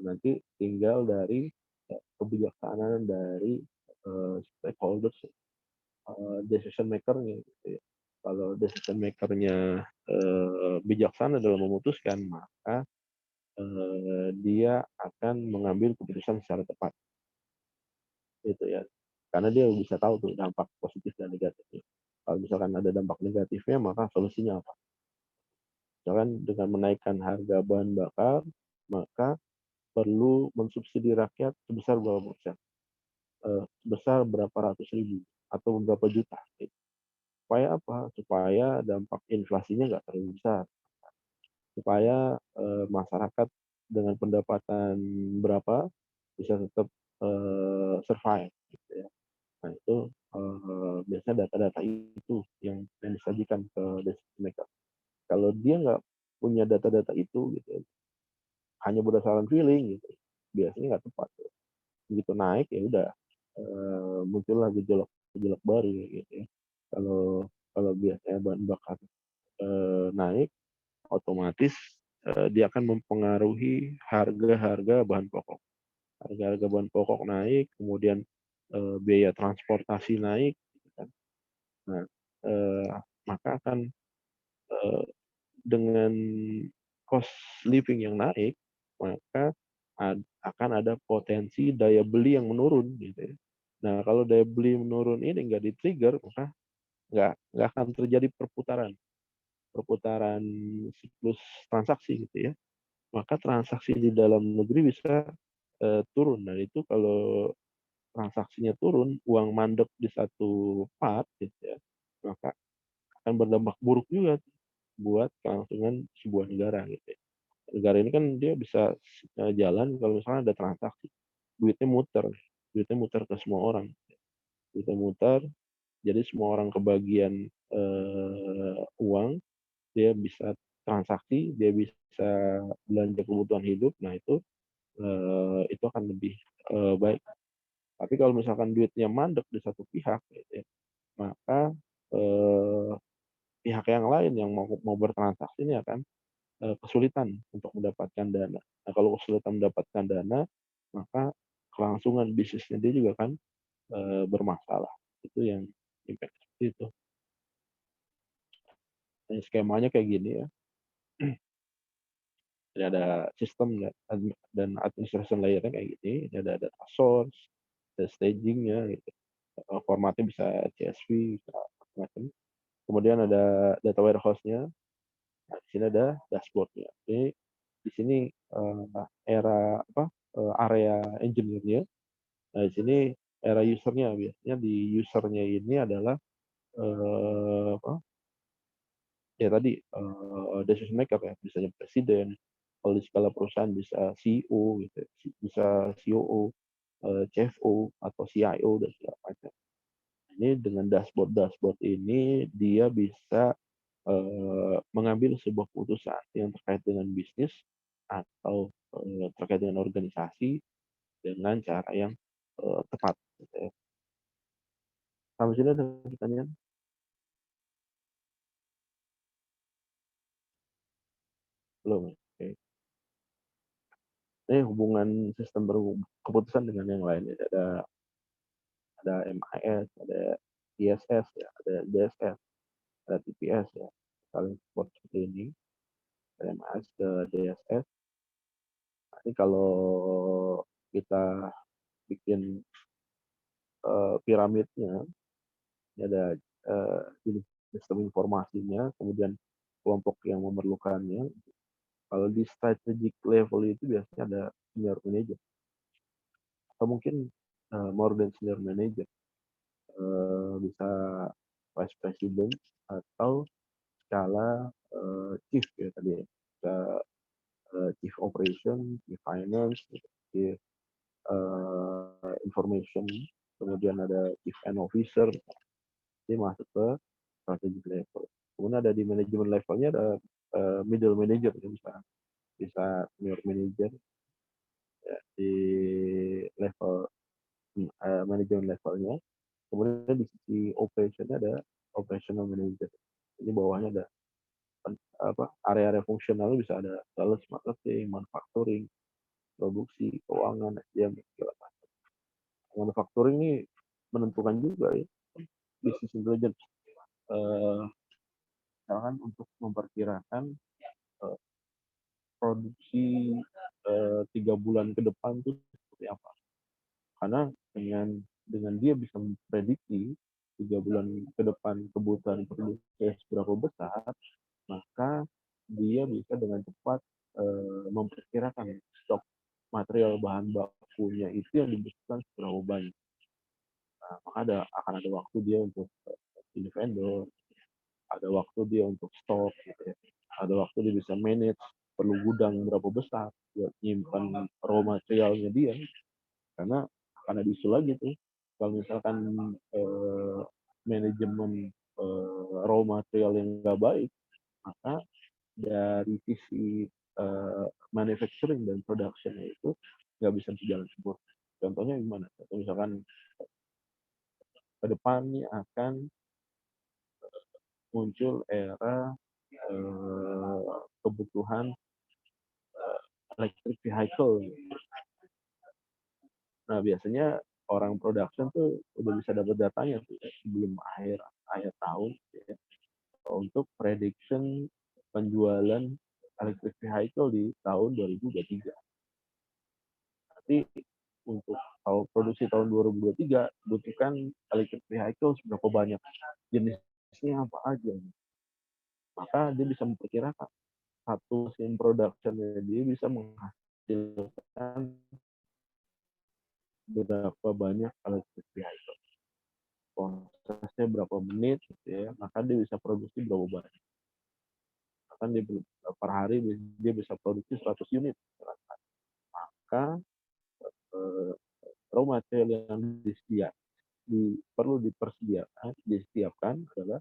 Nanti tinggal dari kebijaksanaan dari stakeholders, decision maker-nya, gitu ya. Kalau decision maker-nya bijaksana dalam memutuskan, maka dia akan mengambil keputusan secara tepat, gitu ya. Karena dia bisa tahu tuh dampak positif dan negatifnya. Kalau misalkan ada dampak negatifnya, maka solusinya apa? Misalkan dengan menaikkan harga bahan bakar, maka perlu mensubsidi rakyat sebesar berapa persen? Sebesar berapa ratus ribu atau berapa juta. Gitu. Supaya apa? Supaya dampak inflasinya nggak terlalu besar. Supaya masyarakat dengan pendapatan berapa bisa tetap survive. Gitu ya. Nah itu biasanya data-data itu yang disajikan ke decision maker. Kalau dia nggak punya data-data itu, gitu, hanya berdasarkan feeling, gitu, biasanya nggak tepat. Begitu naik ya udah muncullah gejolak baru gitu ya. Kalau kalau biasanya bahan bakar naik, otomatis dia akan mempengaruhi harga-harga bahan pokok. Harga-harga bahan pokok naik, kemudian biaya transportasi naik, gitu kan. Nah, maka akan dengan cost living yang naik, maka akan ada potensi daya beli yang menurun, gitu ya. Nah, kalau daya beli menurun ini nggak di-trigger, maka nggak akan terjadi perputaran perputaran siklus transaksi, gitu ya. Maka transaksi di dalam negeri bisa turun. Dan itu kalau transaksinya turun, uang mandek di satu part, gitu ya, maka akan berdampak buruk juga buat kelangsungan sebuah negara, gitu ya. Negara ini kan dia bisa jalan kalau misalnya ada transaksi, duitnya muter, duitnya muter ke semua orang, duitnya muter, jadi semua orang kebagian uang, dia bisa transaksi, dia bisa belanja kebutuhan hidup. Nah itu akan lebih baik. Tapi kalau misalkan duitnya mandek di satu pihak, gitu ya, maka pihak yang lain yang mau bertransaksi ini akan kesulitan untuk mendapatkan dana. Nah, kalau kesulitan mendapatkan dana, maka kelangsungan bisnisnya dia juga kan bermasalah. Itu yang impact seperti itu. Nah, skemanya kayak gini ya. Jadi ada sistem dan administration layer-nya kayak gini. Ini ada data source, ada staging-nya, gitu. Formatnya bisa CSV, bisa macam-macam. Kemudian ada data warehouse-nya. Nah, di sini ada dashboard-nya. Ini di sini era area engineer-nya. Nah, di sini era user-nya. Biasanya di user-nya ini adalah ya tadi decision maker ya, misalnya presiden, kalau di skala perusahaan bisa CEO gitu, bisa COO, CFO atau CIO dan segala macam. Ini dengan dashboard ini dia bisa mengambil sebuah keputusan yang terkait dengan bisnis atau terkait dengan organisasi dengan cara yang tepat. Gitu ya. Sampai sini ada pertanyaan? Belum. Oke. Ini hubungan sistem keputusan dengan yang lain. Ada MIS, ada ISS, ya, ada DSS, ada TPS ya. Saling support seperti ini. Dari MIS ke DSS. Nah, ini kalau kita bikin piramidnya, ini ada jenis sistem informasinya, kemudian kelompok yang memerlukannya. Kalau di strategic level itu biasanya ada senior manager atau mungkin more than senior manager, bisa vice president atau skala chief ya tadi ya, bisa chief operation, chief finance, chief information, kemudian ada chief and officer, ini masuk ke strategic level. Kemudian ada di manajemen levelnya ada middle manager, ya, bisa senior manager ya, di level manajemen levelnya. Kemudian di sisi operationnya ada operational manager. Ini bawahnya ada area-area fungsional, bisa ada sales, marketing, manufacturing, produksi, keuangan, SDM, segala macam. Manufacturing ini menentukan juga ya business intelligence. Misalkan untuk memperkirakan produksi 3 bulan ke depan itu seperti apa. Karena dengan dia bisa memprediksi 3 bulan ke depan kebutuhan produksi seberapa besar, maka dia bisa dengan cepat memperkirakan stok material bahan bakunya itu yang dibutuhkan seberapa banyak. Nah, maka akan ada waktu dia untuk pilih vendor, ada waktu dia untuk stok, gitu ya. Ada waktu dia bisa manage perlu gudang berapa besar buat nyimpan raw materialnya dia, karena akan ada isu lagi tuh kalau misalkan manajemen raw material yang nggak baik, maka dari sisi manufacturing dan production itu nggak bisa berjalan sempurna. Contohnya gimana? Contoh misalkan ke depan ini akan muncul era kebutuhan electric vehicle. Nah, biasanya orang production tuh udah bisa dapat datanya tuh ya, sebelum akhir tahun ya, untuk prediction penjualan electric vehicle di tahun 2023. Nanti untuk produksi tahun 2023 butuhkan electric vehicle seberapa banyak, jenisnya apa aja. Maka dia bisa memperkirakan satu mesin production-nya dia bisa menghasilkan berapa banyak electric vehicle. Prosesnya berapa menit, gitu ya, maka dia bisa produksi berapa banyak. Bahkan dia per hari dia bisa produksi 100 unit. Maka raw material yang perlu disediakan adalah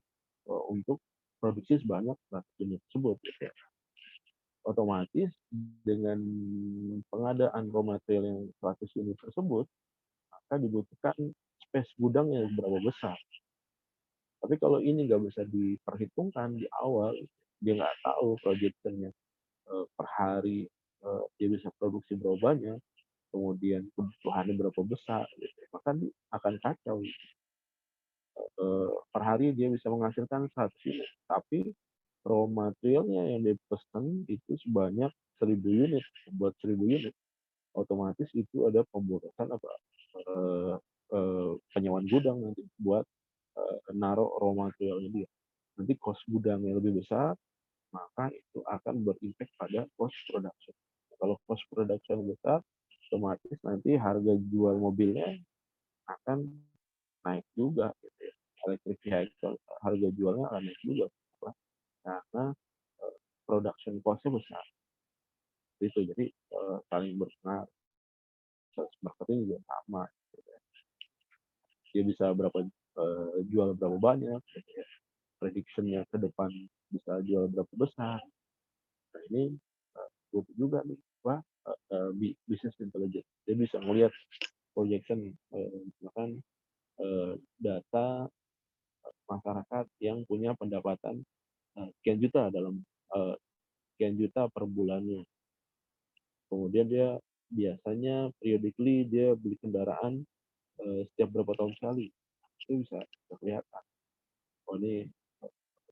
untuk produksi sebanyak 100 unit tersebut. Gitu ya. Otomatis dengan pengadaan raw material yang 100 unit tersebut, maka dibutuhkan space gudang yang berapa besar. Tapi kalau ini nggak bisa diperhitungkan di awal, dia nggak tahu projectionnya per hari dia bisa produksi berapa banyak, kemudian kebutuhannya berapa besar, gitu. Maka dia akan kacau. Per hari dia bisa menghasilkan 100 unit, tapi raw materialnya yang dipesan itu sebanyak 1000 unit, buat 1000 unit. Otomatis itu ada pemborosan penyewaan gudang nanti buat naruh raw materialnya dia. Nanti cost gudangnya lebih besar, maka itu akan berimpact pada cost production. Kalau cost production besar, otomatis nanti harga jual mobilnya akan naik juga. Gitu ya. Electric vehicle, harga jualnya akan naik juga. Karena production cost-nya besar. Itu jadi saling berpengaruh. Sales marketing juga sama. Gitu ya. Dia bisa jual berapa banyak, gitu ya. Prediction-nya ke depan bisa jual berapa besar. Nah, ini butuh juga nih business intelligence. Dia bisa melihat projection, misalkan data masyarakat yang punya pendapatan sekian juta sekian juta per bulannya. Kemudian dia biasanya periodically dia beli kendaraan setiap berapa tahun sekali. Itu bisa kelihatan. Oh, ini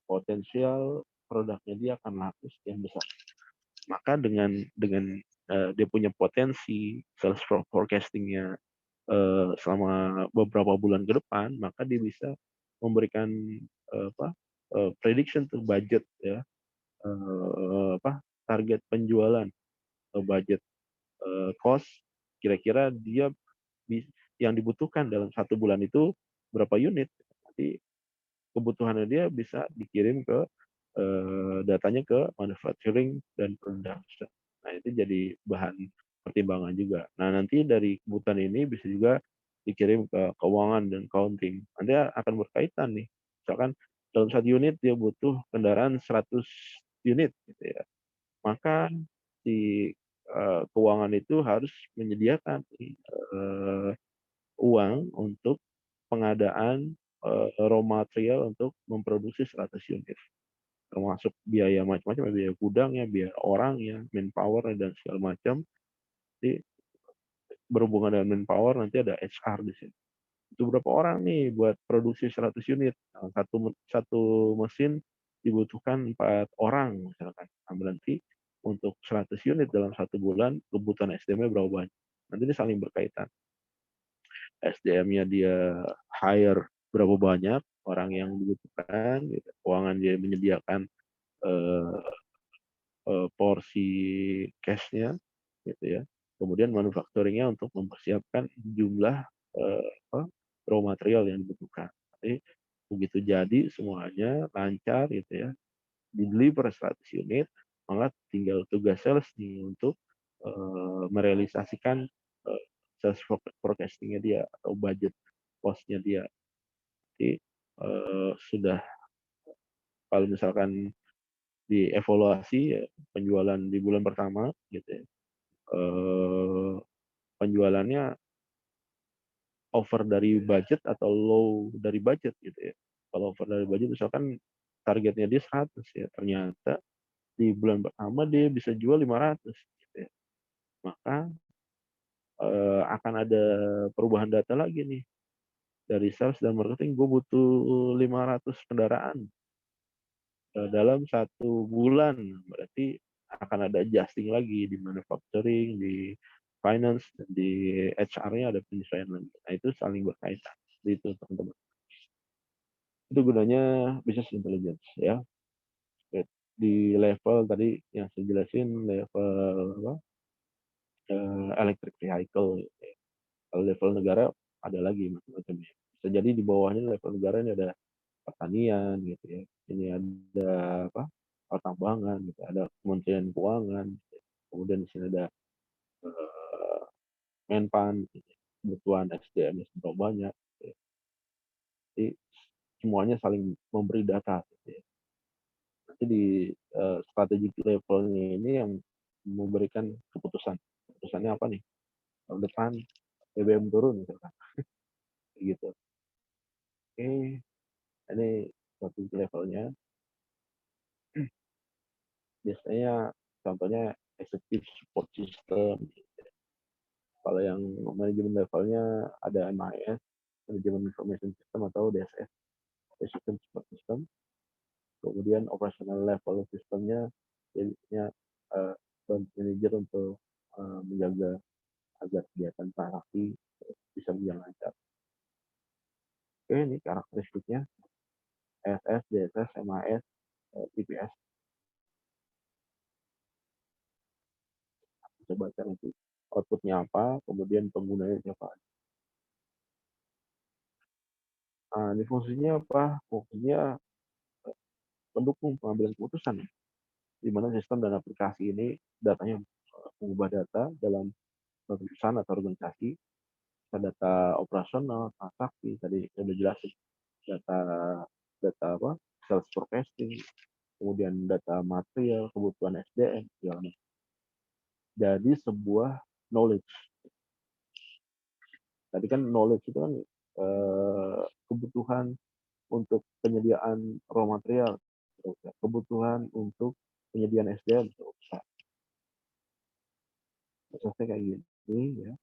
potensial produknya dia akan laku sekian besar. Maka dengan dia punya potensi sales forecastingnya selama beberapa bulan ke depan, maka dia bisa memberikan prediction to budget ya, target penjualan, budget cost, kira-kira dia yang dibutuhkan dalam 1 bulan itu berapa unit. Nanti kebutuhannya dia bisa dikirim ke datanya ke manufacturing dan production. Nah, itu jadi bahan pertimbangan juga. Nah, nanti dari kebutuhan ini bisa juga dikirim ke keuangan dan accounting. Nanti akan berkaitan nih. Misalkan dalam 1 unit dia butuh kendaraan 100 unit gitu ya. Maka si keuangan itu harus menyediakan uang untuk pengadaan raw material untuk memproduksi 100 unit. Termasuk biaya macam-macam, biaya gudangnya, biaya orangnya, manpower dan segala macam. Jadi berhubungan dengan manpower nanti ada HR di sini. Itu berapa orang nih buat produksi 100 unit. Nah, satu mesin dibutuhkan 4 orang misalkan. Nah, berarti untuk 100 unit dalam 1 bulan kebutuhan SDM-nya berapa banyak. Nanti ini saling berkaitan. SDM-nya dia hire berapa banyak orang yang dibutuhkan, gitu. Keuangan dia menyediakan porsi cash-nya, gitu ya. Kemudian manufacturing-nya untuk mempersiapkan jumlah raw material yang dibutuhkan. Jadi begitu jadi semuanya lancar, gitu ya, di deliver 100 unit, maka tinggal tugas sales nih untuk merealisasikan sales forecasting-nya dia atau budget cost-nya dia. Jadi sudah, kalau misalkan dievaluasi ya, penjualan di bulan pertama gitu ya, penjualannya over dari budget atau low dari budget gitu ya. Kalau over dari budget misalkan targetnya dia 100 ya, ternyata di bulan pertama dia bisa jual 500 gitu ya. Maka akan ada perubahan data lagi nih. Dari sales dan marketing gue butuh 500 kendaraan dalam 1 bulan. Berarti akan ada adjusting lagi di manufacturing, di finance, dan di HR-nya ada penyesuaian lagi. Nah, itu saling berkaitan. Itu teman-teman. Itu gunanya business intelligence ya. Di level tadi yang saya jelasin level apa? Electric vehicle. Kalau level negara ada lagi macam-macamnya. Bisa jadi di bawahnya level negara ini ada pertanian gitu ya. Ini ada apa? Pertambangan gitu, ada Kementerian Keuangan. Gitu. Kemudian di sini ada Menpan, gitu. Kebutuhan SDM yang banyak. Gitu ya. Jadi semuanya saling memberi data. Gitu ya. Nanti di strategic levelnya ini yang memberikan keputusan. Keputusannya apa nih? Tahun depan BBM turun misalkan. Gitu. Oke, ini strategic levelnya. Biasanya contohnya executive support system. Kalau yang manajemen levelnya ada MIS, Management Information System atau DSS, Decision Support System. Kemudian operational level sistemnya jadinya manajer untuk menjaga agar kegiatan transaksi bisa berjalan lancar. Oke, ini karakteristiknya SS, DSS, MIS, TPS. Coba baca nanti outputnya apa, kemudian penggunanya siapa. Nah, ini fungsinya apa? Fungsinya pendukung pengambilan keputusan, di mana sistem dan aplikasi ini datanya mengubah data dalam perusahaan atau organisasi, data operasional, transaksi, tadi sudah jelasin, data data apa, sales forecasting, kemudian data material, kebutuhan SDM, segala macam. Jadi sebuah knowledge. Tadi kan knowledge itu kan kebutuhan untuk penyediaan raw material, kebutuhan untuk penyediaan SDM, prosesnya kayak gini ya,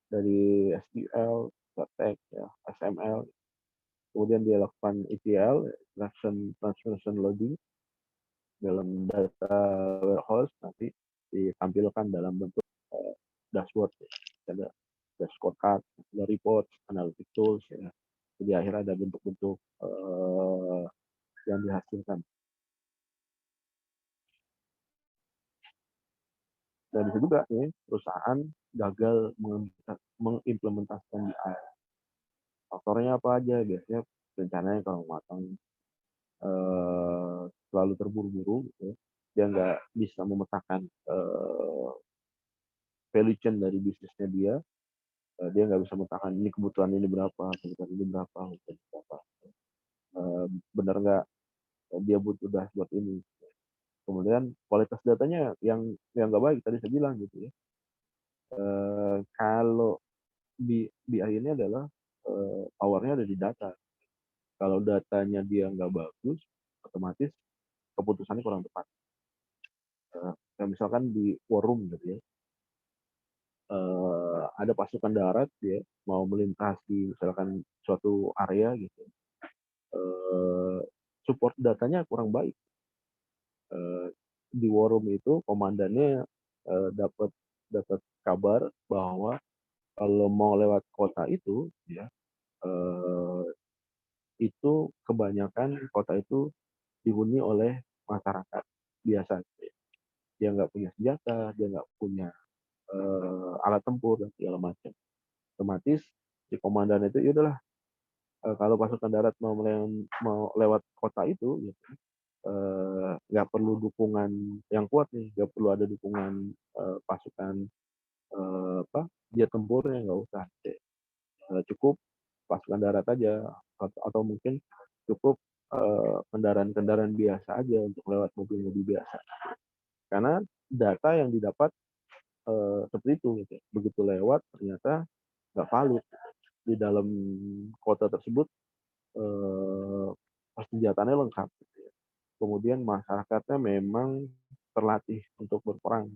dari SQL, teks ya, XML, kemudian dia lakukan ETL, extraction, transformation, loading dalam data warehouse, nanti ditampilkan dalam bentuk dashboard, ya. Ada dashboard card, ada report, analytic tools, ya. Jadi akhirnya ada bentuk-bentuk yang dihasilkan. Dan bisa juga nih perusahaan gagal mengimplementasikan BI. Faktornya apa aja? Biasanya rencananya kalau matang selalu terburu-buru, gitu. Dia nggak bisa memetakan value chain dari bisnisnya dia. Dia nggak bisa memetakan ini kebutuhan ini berapa, kebutuhan ini berapa, kebutuhan ini berapa. Benar nggak dia butuh dashboard ini? Kemudian kualitas datanya yang nggak baik tadi saya bilang gitu ya. Kalau BI ini adalah powernya ada di data. Kalau datanya dia nggak bagus, otomatis keputusannya kurang tepat. Misalkan di war room gitu ya, ada pasukan darat ya mau melintasi misalkan suatu area gitu, support datanya kurang baik. Di war room itu komandannya dapat kabar bahwa kalau mau lewat kota itu ya, itu kebanyakan kota itu dihuni oleh masyarakat biasa. Dia nggak punya senjata, dia nggak punya alat tempur dan segala macam. Otomatis si komandan itu ya udahlah, kalau pasukan darat mau lewat kota itu, gitu, nggak perlu dukungan yang kuat nih, nggak perlu ada dukungan pasukan dia tempurnya nggak usah, cukup pasukan darat aja atau mungkin cukup kendaraan-kendaraan biasa aja untuk lewat mobil-mobil biasa. Karena data yang didapat seperti itu, gitu. Begitu lewat ternyata nggak valid. di dalam kota tersebut persenjataannya lengkap. Gitu ya. Kemudian masyarakatnya memang terlatih untuk berperang.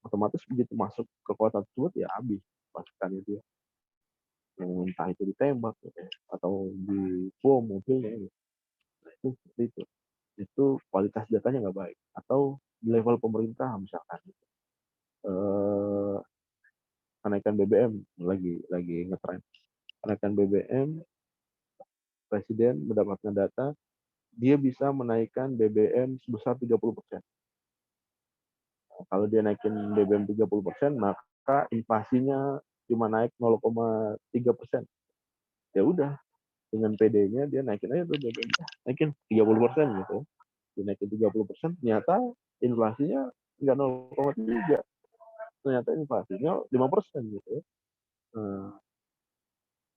Otomatis begitu masuk ke kota tersebut ya habis pasukan itu ya. Entah itu ditembak gitu ya, atau dibom mobilnya gitu. Nah, itu seperti itu. Itu kualitas datanya nggak baik. Atau di level pemerintah misalkan eh, kenaikan BBM lagi ngetren. Kenaikan BBM, presiden mendapatkan data dia bisa menaikkan BBM sebesar 30%. Kalau dia naikin BBM 30%, maka inflasinya cuma naik 0,3%. Ya udah, dengan PD-nya dia naikin aja tuh BBM, naikin 30% gitu. Dia naikin 30%, ternyata inflasinya nggak 0,3, ternyata inflasinya 5% gitu.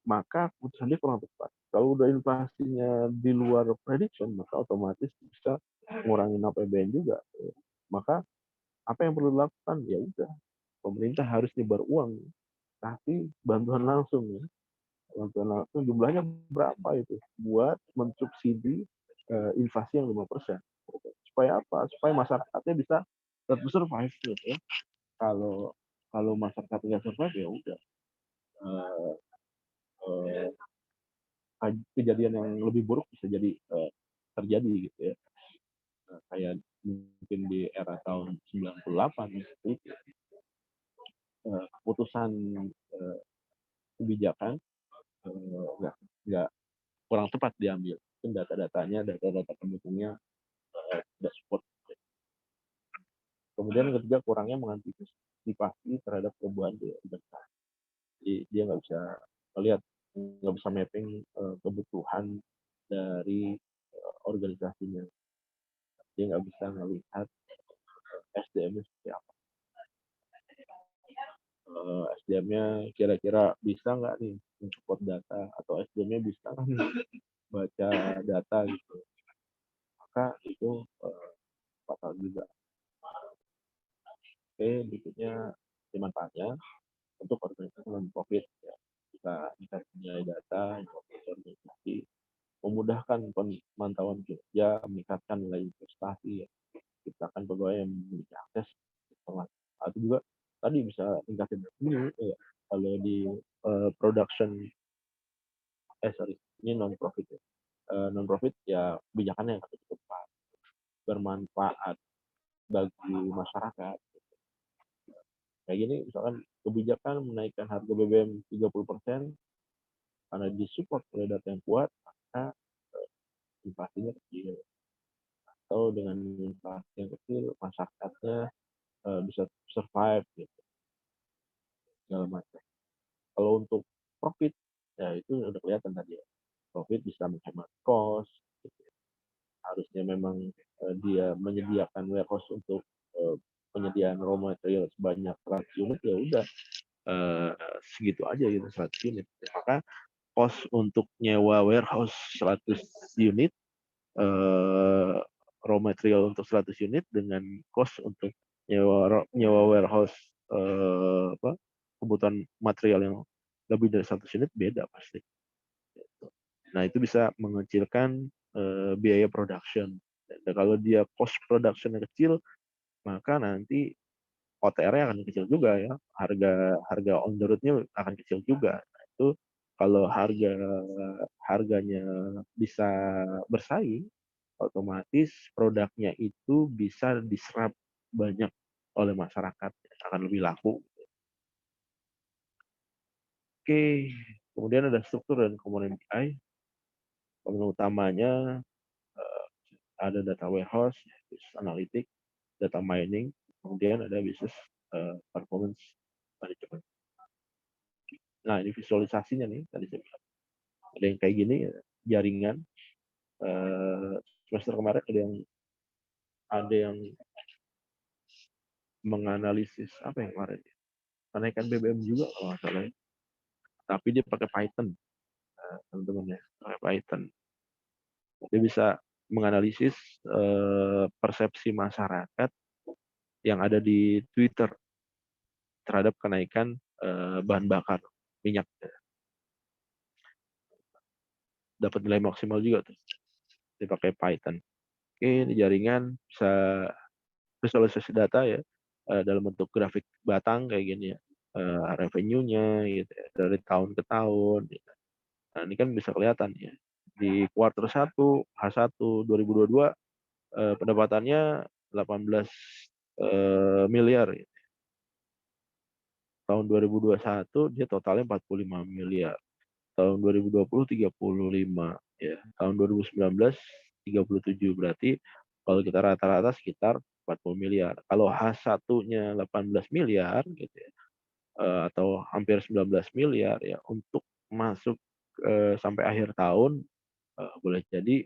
Maka keputusan dia kurang tepat. Kalau udah inflasinya di luar prediction, maka otomatis bisa ngurangin APBN juga. Maka apa yang perlu dilakukan? Ya udah, pemerintah harus nyebar uang, kasih bantuan langsung ya. Bantuan langsung jumlahnya berapa itu buat mensubsidi inflasi yang 5%. Supaya apa? Supaya masyarakatnya bisa tetap survive gitu ya. Kalau kalau masyarakat nggak survive ya udah eh, eh, kejadian yang lebih buruk bisa jadi terjadi gitu ya. Kayak mungkin di era tahun 98 itu keputusan kebijakan nggak kurang tepat diambil. Mungkin data-data pendukungnya tidak support. Kemudian ketiga, kurangnya mengantisipasi terhadap perubahan di organisasi. Jadi dia nggak bisa melihat, nggak bisa mapping kebutuhan dari organisasinya. Dia nggak bisa melihat SDM-nya seperti apa. SDM-nya kira-kira bisa nggak nih mensupport data, atau SDM-nya bisa nggak nih baca data gitu. Maka itu fatal juga. Oke, berikutnya manfaatnya untuk organisasi non-profit ya. Kita punya data, organisasi, memudahkan pemantauan kinerja, meningkatkan nilai investasi, ya. Ciptakan pegawai yang memiliki akses atau juga tadi bisa tingkatin revenue ya. Kalau di production ini non profit ya. Non profit ya kebijakannya yang tepat, bermanfaat bagi masyarakat. Kayak gini misalkan kebijakan menaikkan harga BBM 30% karena disupport oleh data yang kuat, maka inflasinya kecil. Atau dengan inflasi yang kecil, masyarakatnya bisa survive gitu. Segala macam. Kalau untuk profit, ya itu udah kelihatan tadi ya. Profit bisa menghemat cost. Gitu. Harusnya memang dia menyediakan warehouse untuk penyediaan raw material sebanyak 100 unit, ya udah segitu aja gitu, 100 unit. Maka cost untuk nyewa warehouse 100 unit, raw material untuk 100 unit dengan cost untuk nyewa warehouse kebutuhan material yang lebih dari 100 unit beda pasti. Nah, itu bisa mengecilkan biaya production. Dan kalau dia cost production kecil, maka nanti OTR-nya akan kecil juga ya. Harga on the road-nya akan kecil juga. Nah, itu kalau harganya bisa bersaing, otomatis produknya itu bisa diserap banyak oleh masyarakat, akan lebih laku. Oke, kemudian ada struktur dan komponen BI. Komponen utamanya ada data warehouse, business analytics, data mining, kemudian ada business performance management. Nah, ini visualisasinya nih, tadi saya bilang. Ada yang kayak gini, jaringan. Semester kemarin ada yang menganalisis apa yang kemarin? Kenaikan BBM juga kalau nggak salah. Tapi dia pakai Python, teman-teman ya, pakai Python. Dia bisa menganalisis persepsi masyarakat yang ada di Twitter terhadap kenaikan bahan bakar minyak. dapat nilai maksimal juga tuh dipakai Python. Oke, di jaringan bisa visualisasi data ya dalam bentuk grafik batang kayak gini ya. Revenue-nya gitu ya, dari tahun ke tahun gitu. Nah, ini kan bisa kelihatan ya. Di kuartal 1 H1 2022 pendapatannya 18 miliar ya. Tahun 2021 dia totalnya 45 miliar. Tahun 2020 35 ya. Tahun 2019 37 berarti kalau kita rata-rata sekitar 40 miliar. Kalau H1-nya 18 miliar gitu ya. Atau hampir 19 miliar ya untuk masuk sampai akhir tahun boleh jadi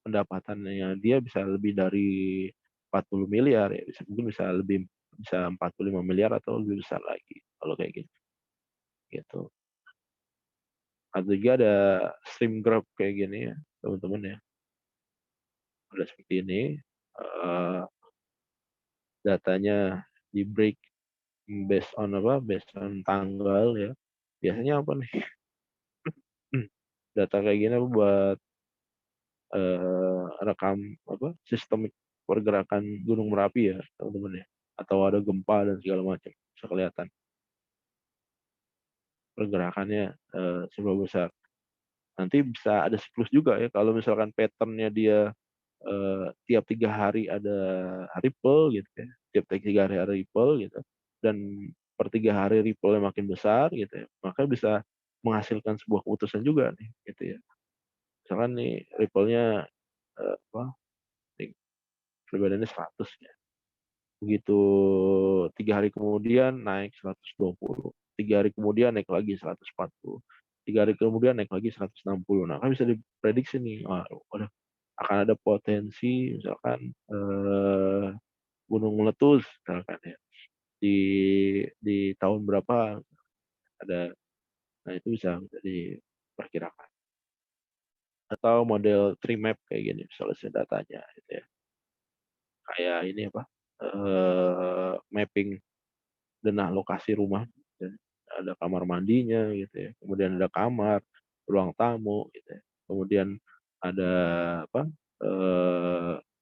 pendapatannya dia bisa lebih dari 40 miliar ya, mungkin bisa lebih, bisa 45 miliar atau lebih besar lagi kalau kayak gitu. Atau juga ada stream graph kayak gini ya, teman-teman ya. Ada seperti ini, datanya di-break based on apa, based on tanggal ya. Biasanya apa nih, data kayak gini buat, rekam apa, sistemik pergerakan Gunung Merapi ya, teman-teman ya, atau ada gempa dan segala macam, bisa kelihatan pergerakannya, seberapa besar. Nanti bisa ada siklus juga ya, kalau misalkan pattern-nya dia, tiap 3 hari ada ripple gitu ya, tiap 3 hari ada ripple gitu, dan per 3 hari ripple-nya makin besar gitu ya, maka bisa menghasilkan sebuah keputusan juga nih, gitu ya. Misalkan nih ripple-nya, apa, nih perbedaan 100 ya. Begitu 3 hari kemudian naik 120, 3 hari kemudian naik lagi 140, 3 hari kemudian naik lagi 160. Nah, kan bisa diprediksi nih, udah akan ada potensi misalkan, gunung meletus misalkan ya, di tahun berapa ada, nah itu bisa diperkirakan. Atau model tree map kayak gini, visualisasi datanya gitu ya. Kayak ini apa, mapping denah lokasi rumah, ya. Ada kamar mandinya gitu ya, kemudian ada kamar, ruang tamu gitu ya, kemudian ada apa,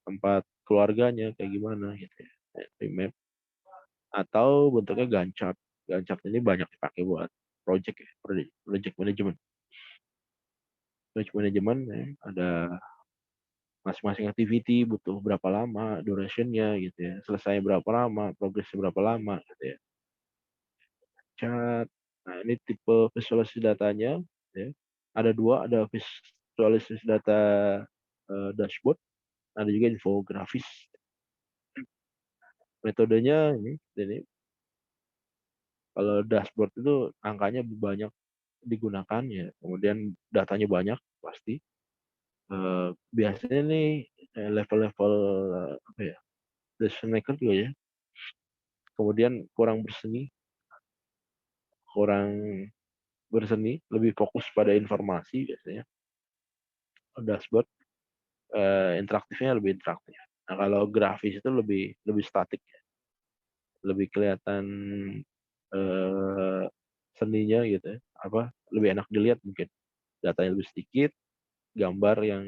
tempat keluarganya kayak gimana gitu ya, kayak remap atau bentuknya Gantt chart. Gantt chart ini banyak dipakai buat project ya, project management. Project management ya, ada masing-masing activity butuh berapa lama, duration-nya gitu ya, selesai berapa lama, progress-nya berapa lama gitu ya. Chat. Nah, ini tipe visualisasi datanya ya. Ada 2, ada visualisasi data, dashboard, ada juga infografis. Metodenya ini kalau dashboard itu angkanya banyak digunakan ya, kemudian datanya banyak pasti. Biasanya nih, level-level, apa ya, decision maker juga ya, kemudian kurang lebih fokus pada informasi biasanya. Dashboard interaktifnya lebih interaktif. Nah, kalau grafis itu lebih lebih statik ya, lebih kelihatan, eee, seninya gitu ya, apa, lebih enak dilihat mungkin. Datanya lebih sedikit, gambar yang,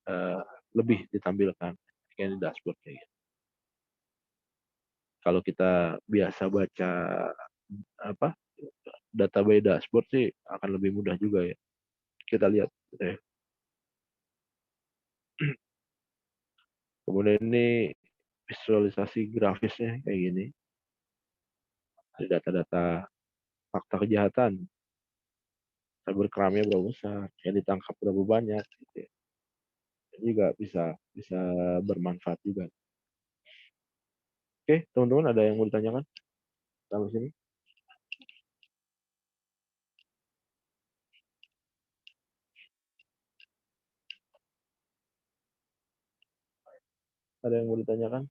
eee, lebih ditampilkan kayak di dashboard kayak gitu. Kalau kita biasa baca, apa, data by dashboard sih akan lebih mudah juga ya, kita lihat gitu ya. Kemudian ini visualisasi grafisnya kayak gini, data-data fakta kejahatan, cybercrime-nya berapa besar, yang ditangkap berapa banyak, gitu ya. Ini juga bisa bisa bermanfaat juga. Oke, teman-teman ada yang mau ditanyakan sampai sini? Ada yang mau ditanyakan?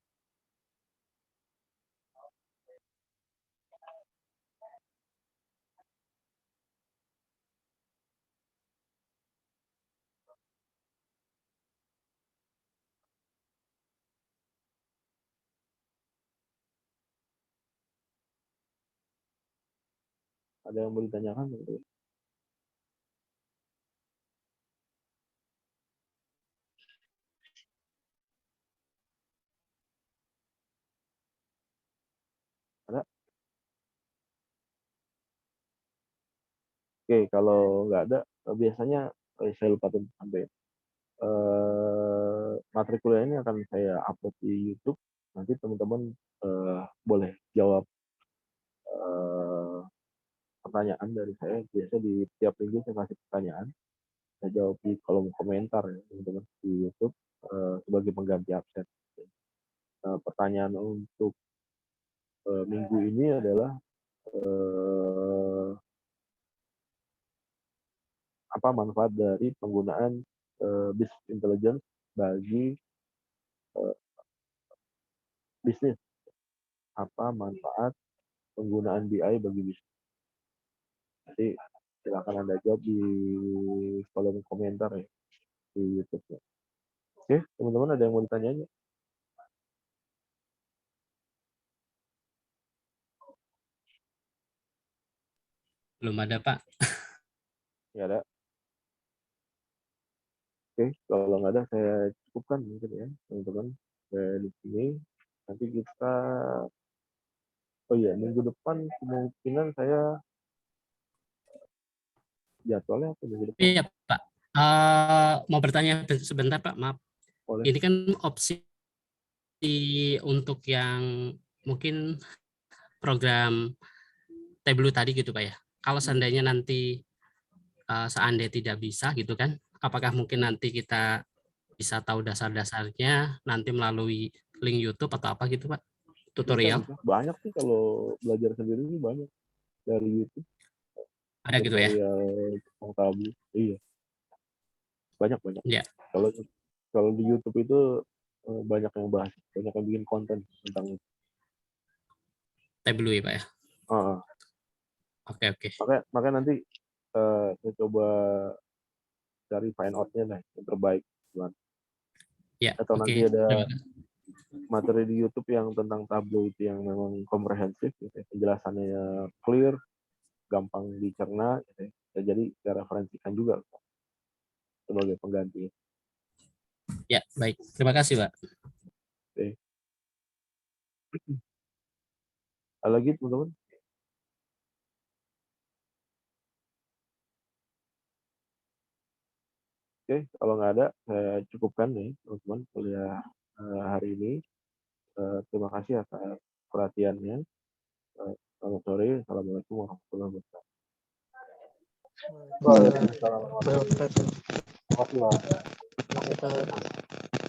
Ada yang mau ditanyakan? Teman-teman? Oke, kalau nggak ada, biasanya saya lupa tuh sampai materi kuliah ini akan saya upload di YouTube. Nanti teman-teman boleh jawab pertanyaan dari saya. Biasa di tiap minggu saya kasih pertanyaan, saya jawab di kolom komentar ya teman-teman di YouTube sebagai pengganti absen. Pertanyaan untuk minggu ini adalah apa manfaat dari penggunaan business intelligence bagi bisnis? Apa manfaat penggunaan BI bagi bisnis? Nanti silakan Anda jawab di kolom komentar ya di YouTube-nya. Oke, teman-teman ada yang mau ditanya? Belum ada, Pak. Ya ada. Oke, kalau nggak ada saya cukupkan mungkin ya teman-teman di sini. Nanti kita, oh iya minggu depan kemungkinan saya jadwalnya apa minggu depan? Iya, Pak. Mau bertanya sebentar, Pak. Maaf. Boleh. Ini kan opsi untuk yang mungkin program Tableau tadi gitu, Pak ya. Kalau seandainya nanti seandainya tidak bisa gitu kan, apakah mungkin nanti kita bisa tahu dasar-dasarnya nanti melalui link YouTube atau apa gitu, Pak? Tutorial Bisa. Banyak sih kalau belajar sendiri sih banyak dari YouTube ada gitu ya? tutorial tentang Tableau. Iya, banyak. Ya, Kalau kalau di YouTube itu banyak yang bahas, banyak yang bikin konten tentang itu. Tableau ya, Pak ya. Oke. Makanya nanti saya coba cari find out-nya lah yang terbaik. Ya, Atau oke. nanti ada materi di YouTube yang tentang Tableau itu yang memang komprehensif, gitu ya. Penjelasannya clear, gampang dicerna, gitu ya. Jadi saya referensikan juga sebagai pengganti. Ya, baik. Terima kasih, Pak. Oke. Ada lagi teman-teman? Oke, kalau nggak ada, saya cukupkan nih teman-teman kuliah hari ini. Terima kasih atas perhatiannya. Selamat sore. Assalamualaikum warahmatullahi wabarakatuh. Waalaikumsalam warahmatullahi wabarakatuh. Terima kasih, Pak.